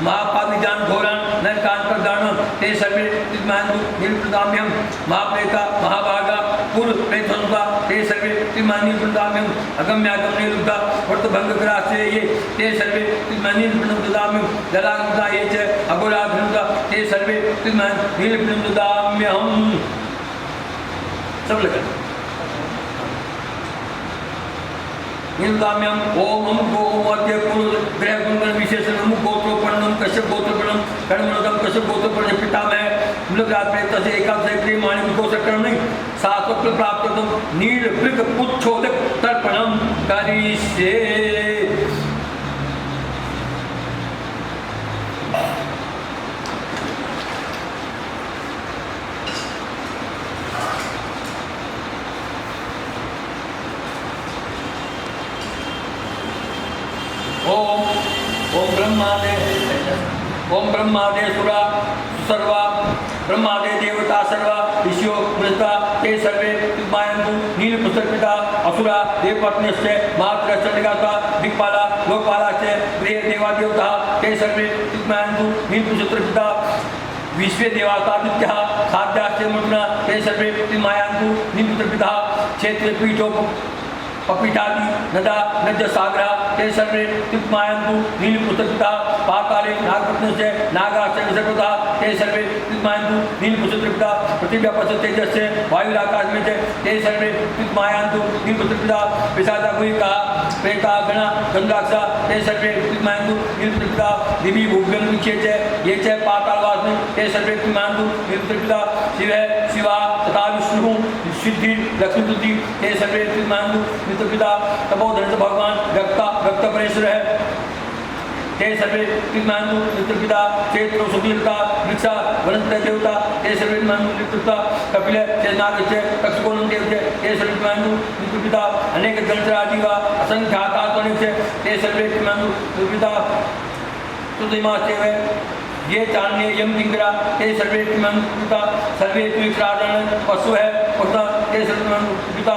महापापिजान घोरान नरकांतर्दान ते सर्वे त्रिमायन्तु नीलपिण्डं ददाम्यहं महाप्रेता महाभागा पूर्व प्रेतसंता ते सर्वे त्रिमायन्तु नीलपिण्डं ददाम्यहं अगम्यागम निरुद्धा वर्तभंगग्रासे ये ते सर्वे त्रिमायन्तु नीलपिण्डं ददाम्यहं जलागता ये च अघोराघ्नता ते सर्वे त्रिमायन्तु नीलपिण्डं ददाम्यहं सब लगा नीलदाम्यम ओम अमुक ओम अद्य कुल ग्रह गुणगण विशेषण अमुक गोत्रोपन्नम कश्यप गोत्रोपन्नम कर्मणोदम कश्यप गोत्रोपन्न पितामह मृगराज प्रेत से एकादश क्रिय माणिक गोत्रकर्म नहीं सात्वक्ल प्राप्त तुम नील मृग पुच्छोदक तर्पणम करिष्ये ओम ब्रह्मादे सुरा सर्वा ब्रह्मादे देवता सर्वा ऋषियो मृता ते सर्वे त्रिमायन्तु नीलपुत्रपिता असुरा देवपत्न्यश्च मातृश्च दिक्पाला लोकपालाश्च प्रिय देवादेवता ते सर्वे त्रिमायन्तु नीलपुत्रपिता विश्वे देवातादित्यः खाद्याश्च मूर्धना ते सर्वे त्रिमायन्तु नीलपुत्रपिता क्षेत्रपीठो पपीठादि नदा नज सागरा ते सर्वे त्रिमायन्तु नीलपुत्रपिता पाताले नागपत्नश्च नागाश्च विसर्गता ते सर्वे त्रिमायन्तु नीलपुत्रपिता पृथिव्यापश्च तेजश्च वायुराकाशमेव च ते सर्वे त्रिमायन्तु नीलपुत्रपिता पिशाचागुहिका प्रेता गणा गन्धाक्षा ते सर्वे त्रिमायन्तु नीलपुत्रपिता दिवि भुव्यं विक्षे च ये च पातालवासिनी ते सर्वे त्रिमायन्तु नीलपुत्रपिता शिवा तथा विष्णुः सिद्धि लक्ष्मीपति ते सर्वे त्रिमायन्तु पिता तपोधन भगवान व्यक्त परेश्वर है ते सर्वे त्रिमायन्तु पिता क्षेत्र सुधीरता वृक्षा वनस्पति देवता ते सर्वे त्रिमायन्तु कपिल ते नागश्च तक्षकोणं देवते ते सर्वे त्रिमायन्तु पिता अनेक गणराजीवा असंख्याता ते सर्वे त्रिमायन्तु पिता सुधिमाश्चैव ये चान्य यम किंकरा ते सर्वे पिता सर्वे पिता पशु है पिता ते सर्वे पिता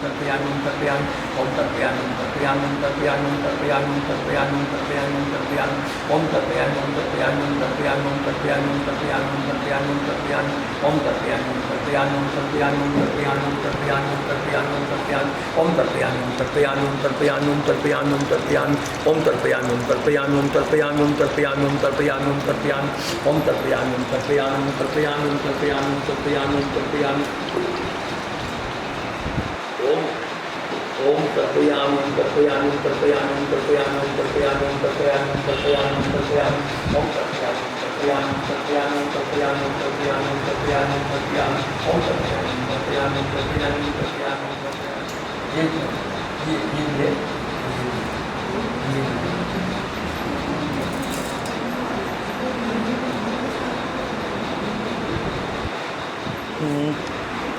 तर्पयामि तर्पयामि ओम तर्पयामि तर्पयामि तर्पयामि तर्पयामि तर्पयामि तर्पयामि तर्पयामि ओम तर्पयामि तर्पयामि तर्पयामि तर्पयामि तर्पयामि तर्पयामि तर्पयामि ओम तर्पयामि तर्पयामि तर्पयामि तर्पयामि तर्पयामि तर्पयामि तर्पयामि ओम तर्पयामि तर्पयामि तर्पयामि तर्पयामि तर्पयामि ओम तर्पयामि तर्पयामि तर्पयामि तर्पयामि तर्पयामि तर्पयामि ओम तर्पयामि तर्पयामि तर्पयामि तर्पयामि तर्पयामि तर्पयामि ओम तर्पयामि तर्पयामि तर्पयामि तर्पयामि तर्पयामि तर्पयामि तर्पयामि तर्पयामि ओम तर्पयामि तर्पयामि तर्पयामि तर्पयामि तर्पयामि तर्पयामि तर्पयामि ओम तर्पयामि तर्पयामि तर्पयामि तर्पयामि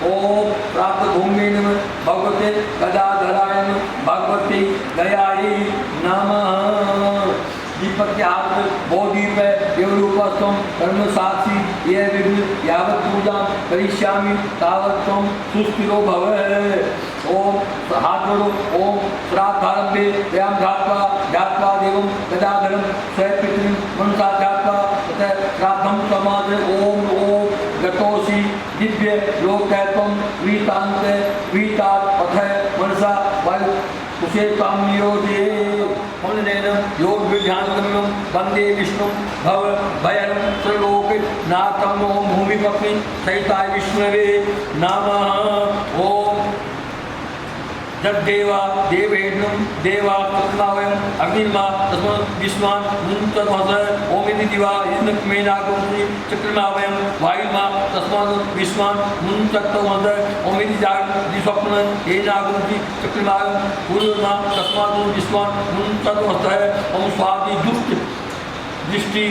ओम प्राप्त भूमि नमः भगवते गदाधराय नमः भगवती दयायै नमः। दीपक के हाथ में दीप है देवरूपस्थम कर्म साक्षी ये विघ्न यावत पूजा करिष्यामि तावत त्वं सुस्थिरो भव। ओम हाथ जोड़ो ओम श्राद्धारंभे व्याम ध्यात्वा देवं गदाधरं स्वपितृं मनसा ध्यात्वा ततः श्राद्धं समादे ओम गतोषि दिव्य लोकैत्वं वीतांत वीतात् पथ मनसा वायु उसे काम्योजे मुनिनैनं योग विध्यानगम्यं वंदे विष्णुं भव भयं सर्वलोक नाथं ओम भूमिपत्नी सहिताय विष्णवे नमः। ओम जगदेवा देवेन्द्रं देवा तस्मावयं अग्निर्मा तस्मात् विश्वान् मुञ्चमहः ओम इति दिवा इन्द्रमेनागुंसि चक्रमावयं वायुर्मा तस्मात् विश्वान् मुञ्चत्तमहः ओम इति जागृतिस्वप्न येनागुंसि चक्रमावयं पूर्वमा तस्मात् विश्वान् मुञ्चत्तमहः ओम स्वादि दुष्ट दृष्टि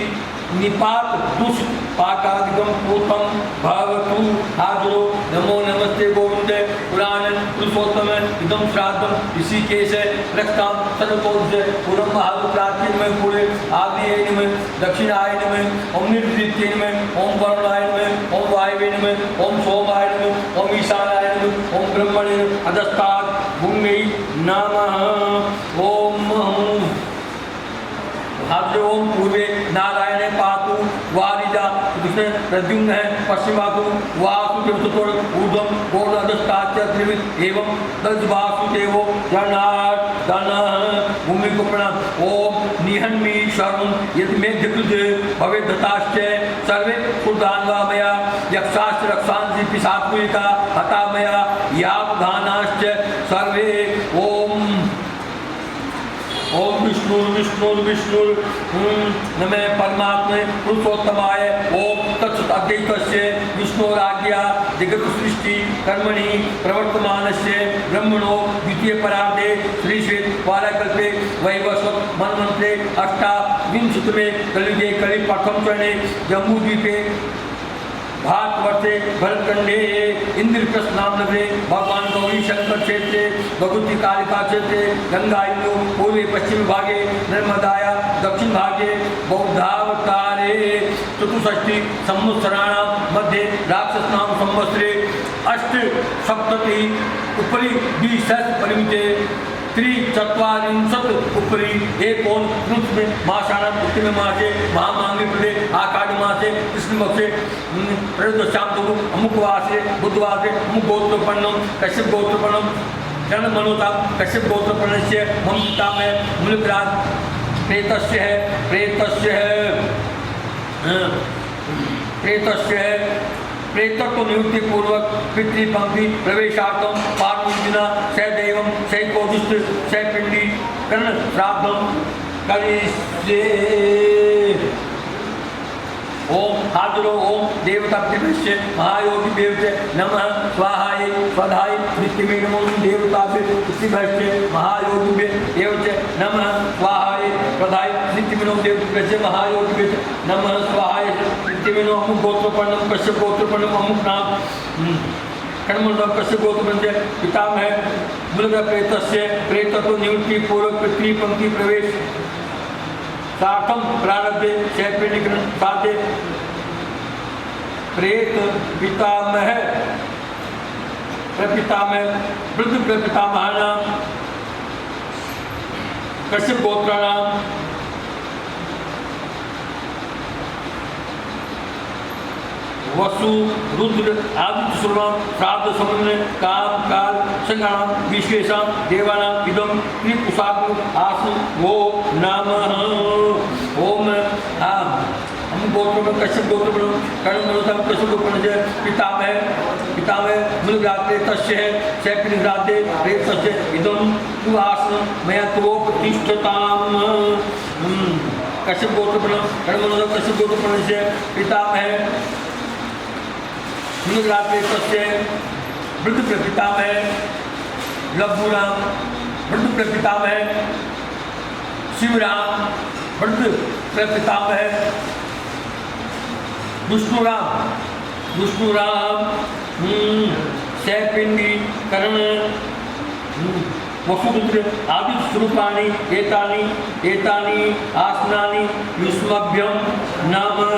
निपात दुष्ट पाकादिकं पूतम भवतु। हाजरो नमो नमस्ते गोविंद पुराण पुरुषोत्तम इदम श्राद्धम ऋषिकेश रक्ताम सर्वतोष पूर्व महाप्राचीन में पूरे आदि नमः दक्षिणाय नमः ओम निर्वृत्ते नमः ओम वरुणाय नमः ओम वायवे नमः ओम सोमाय नमः ओम ईशानाय नमः ओम ब्रह्मणे अधस्तात् भूमि नमः। ओम ओम पूर्वे नारायण पातु वारिजा कृष्ण प्रद्युम्न पश्चिमातु वासुदेव ऊर्ध्वं गोर्धस्ताच्च त्रिविध एवं दश वासुदेवो जनार्दनः भूमि को प्रणाम। ओम निहन्मी शर्म यदि मे दिकृत भवे दत्ताश्च सर्वे कुर्दान्वा मया यक्षाश्च रक्षांसि पिशाचुलिका हता मया यावधानाश्च सर्वे। ओम ओम विष्णु विष्णु विष्णु नमः परमात्मे पुरुषोत्तमाय ओम तत्सत् अद्वैतस्य विष्णोराज्ञा जगत सृष्टि कर्मणि प्रवर्तमानस्य ब्रह्मणो द्वितीय परार्धे श्रीश्वेत वाराकल्पे वैवस्वत मन्वन्ते अष्टाविंशतिमे कलियुगे कलि प्रथम चरणे जम्बूद्वीपे भारतवर्षे भरतखंडे इंद्रप्रस्थ नाम नगरे भगवान गौरी शंकर क्षेत्रे भगवती कालिका क्षेत्रे गंगायु पूर्वे पश्चिम भागे नर्मदाया दक्षिण भागे बौद्धावतारे चतुष्षष्टि संवत्सराणां मध्ये राक्षसनाम संवत्सरे अष्ट सप्तति उपरि द्विसहस्र परिमिते त्रिचत्वारिंशत् उपरि एकोनत्रिंशत् मासानां उत्तमे मासे महामांगे प्रदे आषाढ़ मासे कृष्णपक्षे त्रयोदश्यां अमुकवासे बुधवासरे अमुकगोत्रोत्पन्नं कश्यपगोत्रोत्पन्नं जन्मनोतां कश्यपगोत्रोत्पन्नस्य मम पिता में मूलराज प्रेतस्य है प्रेतत्व नियुक्ति पूर्वक पितृपंक्ति प्रवेशार्थम पार्वतीना सदैवं सैकोदिष्ट सैपिंडी कर्ण श्राद्धम करिष्ये। ओम हाजरो ओम देवता प्रतिपश्य महायोगी देवते नमः स्वाहाय स्वधाय नित्यमे नमो देवताभ्य प्रतिपश्य महायोगी देवते नमः स्वाहाय स्वधाय नित्यमे नमो देवताभ्य महायोगी नमः स्वाहाय नित्यमे नमो अमुक गोत्रोत्पन्नं कश्यप गोत्रोत्पन्नं अमुक नाम कर्मण्डल कश्यप गोत्रोत्पन्नस्य पितामह मूलतः प्रेतस्य प्रेतत्व नियुक्ति पूर्वक पृथ्वी पंक्ति प्रवेश सार्थम प्रारब्धे शैपिंडीकरण साधे प्रेत पितामह प्रपितामह वृद्ध प्रपितामहानां कश्यप गोत्राणां वसु रुद्र आदित्य सुरनाम श्राद्ध समन्वय काम काल संगणाम विश्वेशम देवानाम इदम त्रिपुषाग्नि आसन वो नमः ओम हम गोत्र में कश्यप गोत्र में कर्ण मनोतम कश्यप गोत्र से पितामह मृगाते तस्य है शैपिनिराते रेतस्य इदम तु आसन मया तो प्रतिष्ठताम कश्यप गोत्र में कर्ण मनोतम कश्यप गोत्र में से पितामह मृगाते तस्य वृद्ध प्रपितामह लघुराम वृद्ध प्रपितामह शिवराम वृद्ध प्रपितामह विष्णुराम शैपिंडी कर्ण वसुरुद्र आदि स्वरूपाणि एतानि आसनानि युष्मभ्यं नमः।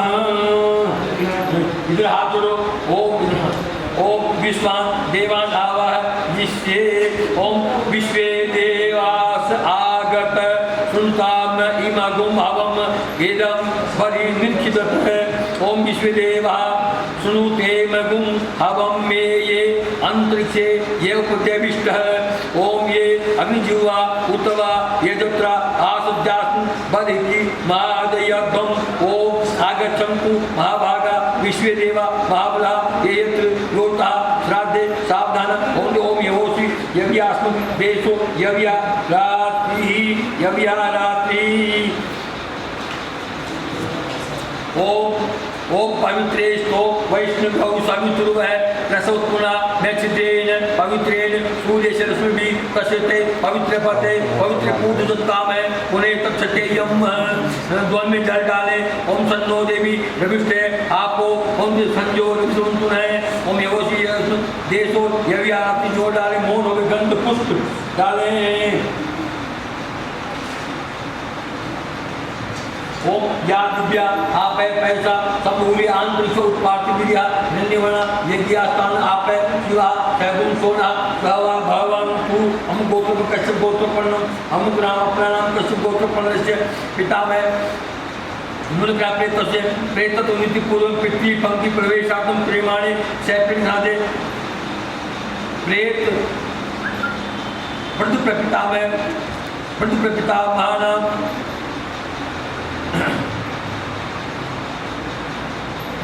इधर हाथ जोड़ो। ओम विश्वान देवान आवाह जिससे ओम विश्वे देवास आगत सुनताम इमागुम हवम एदम परिनिर्खितः ओम विश्वे देवा सुनुते मगुम हवम में ये अंतरिक्षे ये उपदेविष्टः ओम ये अग्निजुवा उतवा यजत्रा आसुद्यासु बधिति महादयगम ओम आगच्छन्तु महाभागा विश्वेदेवा महाबला ये यत्र लोटा श्राद्धे सावधान ओम यहोसि यव्यास्मि देशो यव्या रात्रि ओम पवित्रेस्तो वैष्णव सवितुर्व रसोत्पुना नक्षत्रेण पवित्रेण सूर्यशरस्वी कश्यते पवित्र पते पवित्र पूजोत्ताम है उन्हें तक्षते यम द्वन में जल डाले ओम सन्नो देवी रविष्टे आपो ओम संजो रविसुन है ओम योशी देशो यव्या आपकी जोड़ डाले मोन हो गंध पुष्प डाले ओम या दिव्या आप है पैसा समूली आंतरिक उत्पादि विद्या धन्यवाद यज्ञास्थान आप है शिवा सैगुण सोना सवा भगवान तू हम गोत्र कश्यप गोत्र पढ़ना हम नाम अपना नाम कश्यप गोत्र पढ़ने से पिता में मुनिका प्रेत से प्रेत तो नीति पूर्व पृथ्वी पंक्ति प्रवेशात्म प्रेमाणे सैपिन नादे प्रेत वृद्ध प्रपिता महानाम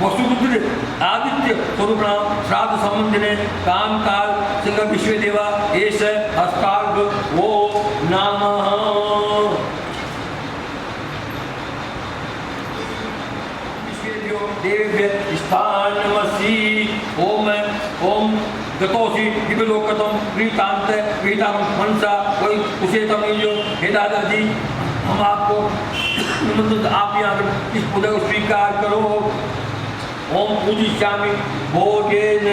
वसुरुद्र आदित्य स्वरूपणाम श्राद्ध संबंधिने काम काल सिंह विश्वदेवा एष हस्तार्घ वो नमः। विश्वेदेव देव्य स्थानमसि ओम गतोषि दिव्यलोकतम प्रीताम मनसा वै कुशेतम यो हे दादाजी हम आपको आप यहाँ इस पूजा को स्वीकार करो। ओम पूजिष्यामि भोजेन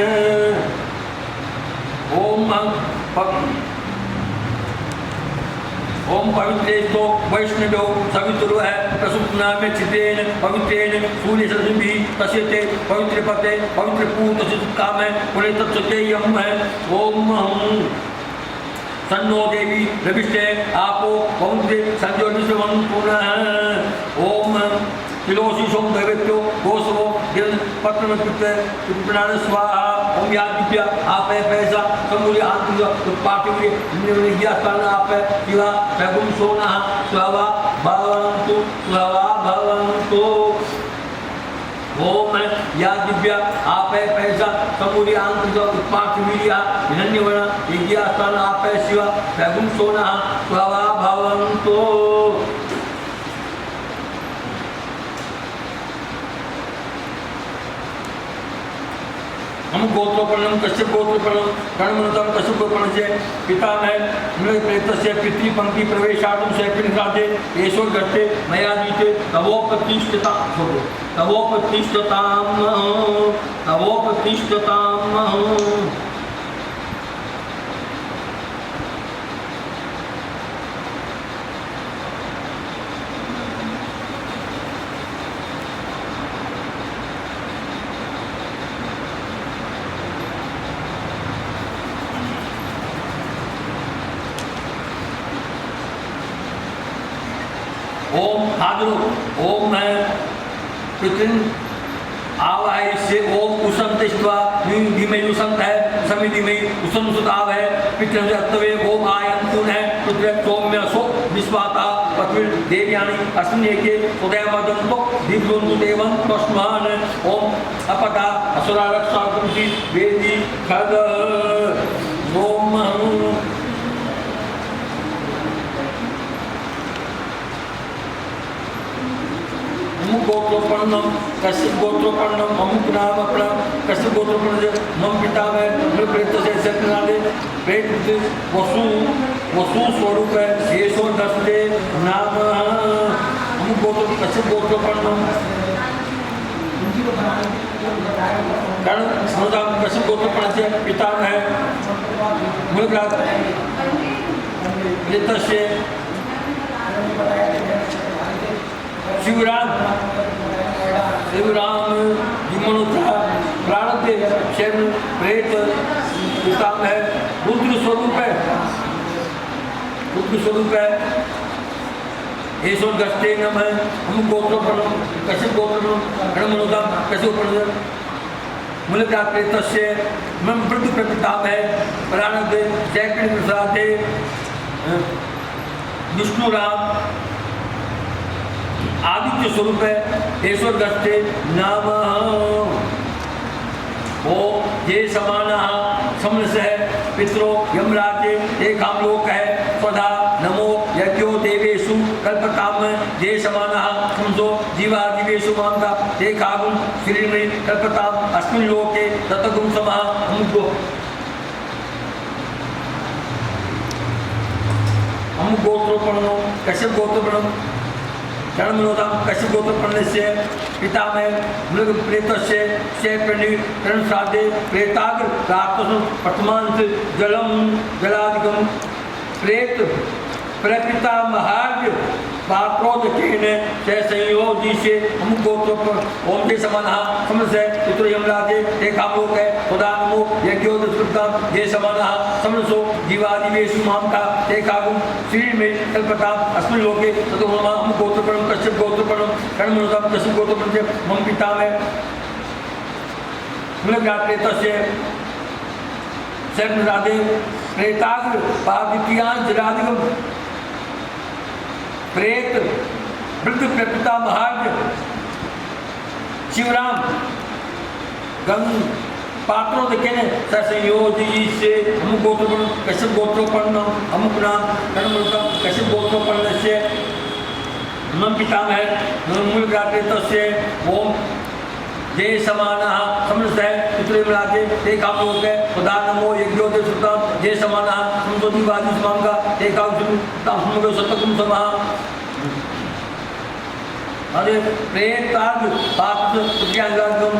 ओम पवित्रेस्तो वैष्णवो सवितुर्व प्रसुप्ना में चितेन पवित्रेण सूर्य सरस्वी कश्यते पवित्र पते पवित्र पूत काम है उन्हें तत्सते यम है ओम सन्नो देवी रविष्टे आपो पवित्र संजोनिष्वं पुनः ओम तिलोसी सोम दैवेत्यो गोसवो दिन पत्र पितृणान स्वाहा ओम या दिव्या आप है पैसा समूल्य आंतरिक उत्पादि यज्ञास्थान आप है शिवा सगुण सोना स्वाहा भवन्तु ओम या दिव्या आप है पैसा समूल्य आंतरिक उत्पादि धन्यवाद यज्ञास्थान आप है शिवा सगुण सोना स्वाहा भवन्तु। हम गोत्रोपणम कश्यप गोत्रोपणम कर्णमनोतम कश्यप गोत्रोपण से पिता में मृग प्रेतस्य पितृ पंक्ति प्रवेशार्थम शैपिन राधे ईश्वर घटे मया जीते तवो प्रतिष्ठताम ओम हादरो ओम मैं पृथ्वी आवाय से ओम उषम तिष्ठा धीमे उषंत है समी धीमे उषम सुताव है पितृ अत्वे ओम आयंतुन है पृथ्वी सौम्य सो विश्वाता पृथ्वी देव्यानि अस्मिन् एके उदय मदन्तो दीप्लोन्तु देवं तस्मान् ओम अपदा असुरा रक्षा कुंसी वेदी खग ओम अमुक गोत्रोपन्नम कश्यप गोत्रोपन्नम अमुक नाम अपना कश्यप गोत्रोपन्न मम पिता में प्रेत से सत्यनादे प्रेत वसु स्वरूप है शेषो दस्ते नाम अमुक गोत्र कश्यप गोत्रोपन्नम कारण अनुदान कश्यप गोत्रोपन्न से पिता है मूलग्रात प्रेत से शिवराम जुमनुथा प्राणते शैव प्रेत पिताम है रुद्र स्वरूप है ऐसो गस्ते नम है हम गोत्रोपन्नम कश्यप गोत्रोपन्नम गणमनुदाम कश्यपोपन्नम मूलका प्रेत से मम वृद्ध प्रपिताम है प्राणते जयकृष्ण प्रसादे विष्णु राम आदित्य स्वरूप है ईश्वर गस्ते नाम ओ ये समाना समरस है पितरो यमराजे एक हम लोक है स्वधा नमो यज्ञो देवेशु कल्पताम ये समाना समझो जीवा जीवेशु मामका एक आगुम श्री में कल्पताम अस्मिन् लोके ततगुम समा हम गोत्रोपन्नो कश्यप गोत्रोपन्नो कर्मनोदाम कश्यप गोत्रोपन्न से पिता में मृग प्रेत से शैपणी कर्ण श्राद्धे प्रेताग्र राक्षसों प्रथमांत जलम जलादिकम प्रेत प्रपिता महार्ज पात्रोदकेन से संयोजी से हम गोत्रोपन्न ओम के समान समझ है पितृ यमराजे एक हम लोग है खुदा नमो यज्ञोदस्कृतम ये समान समझो जीवादिवेशु माम का एक आगुम श्री में कल्पता अस्मिन् लोके ततो हम गोत्रोपन्नम कश्यप गोत्रोपन्नम कर्मनुदाम कश्यप गोत्रोपन्नम मम पिता में मूलग्रात से शैव राधे प्रेताग्र पादित्यां जलादिकम प्रेत वृद्ध प्रपिता महार्ज शिवराम गंग पात्रोदकेन संयोजी से अमुक गोत्रोपन्न कश्यप गोत्रोपन्न अमुक नाम कर्मनुदाम कश्यप गोत्रोपन्न से मम पिता में मूलग्रात से ओम ये समाना समझ है पितृ यमराजे एक आप लोग है खुदा नमो यज्ञोदय सुतम ये समाना समझो दीवादी समाम का एक आप समझो सतकुम समा अरे प्रेताग पाप ज्ञानगम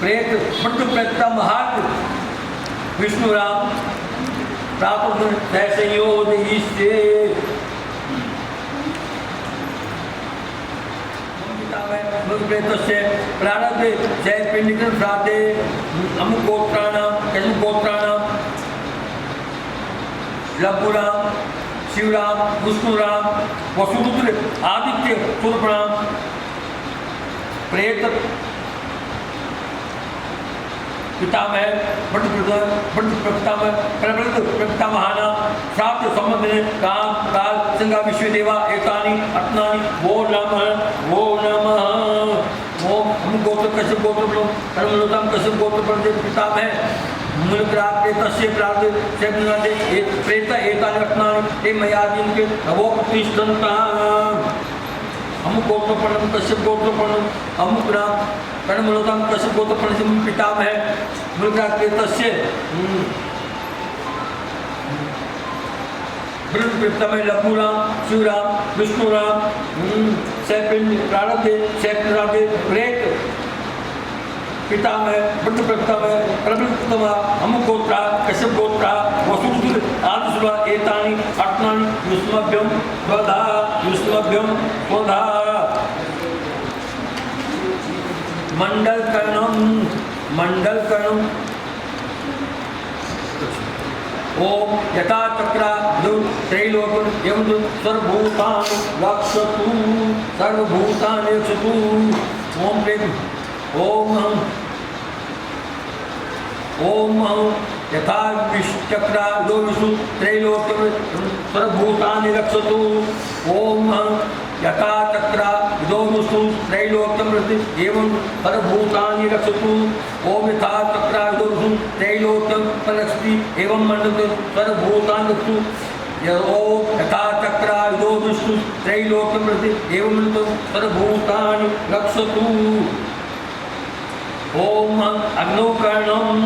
प्रेत मृत्यु प्रेता महार्ग विष्णु राम प्राप्त संयोग से प्रेतस्य प्रारब्धे जय पिंडिकं श्राद्धे अमुक गोत्राणां कश्यप गोत्राणां लघुराम शिवराम विष्णुराम वसुरुद्र आदित्य सूर्यप्रणाम प्रेत पितामह पितामहाना श्राद्ध संबंधने काम काल संगा विश्वदेवा एतानि अत्नानि वो नमः ओम हम गोत्र कश्यप गोत्र कर्मनुदाम कश्यप गोत्र पितामह मूलग्रात प्रेतस्य प्रार्थ शब्दनादे एक प्रेत एतानि अत्नानि ते मयादीन के नवो प्रतिष्ठन्ता हम गोत्रोपन्नम कश्यप गोत्रोपन्नम अमुक नाम कर्मनुदाम कश्यप गोत्रोपन्नम पितामह मूलग्रात प्रेतस्य पितामह लघुराम शिवराम विष्णुराम शैपिंड प्रारब्धे शैपिंड प्रेत पितामह वृद्ध पितामह प्रवृत्तमा अमुक गोत्रा कश्यप गोत्रा वसुरुद्र आदिसुरा एतानि अट्नानि युष्मभ्यं स्वधा मंडलकर्णम ओम यथा चक्रा त्रैलोक्यं एवं सर्वभूतानि रक्षतु सर्वभूतानि रक्षतु ओम प्रेम ओम यथा विश्वचक्रा यो विष्णु त्रैलोक्यं सर्वभूतानि रक्षतु ओम यथा चक्रा यो विष्णु त्रैलोक्यं एवं सर्वभूतानि रक्षतु ओम यथा चक्रा यो विष्णु त्रैलोक्यं रक्षति एवं मंडलं सर्वभूतानि रक्षतु ओम यथा चक्रा यो विष्णु त्रैलोक्यं एवं मंडलं सर्वभूतानि रक्षतु ओम अग्नौकर्णम्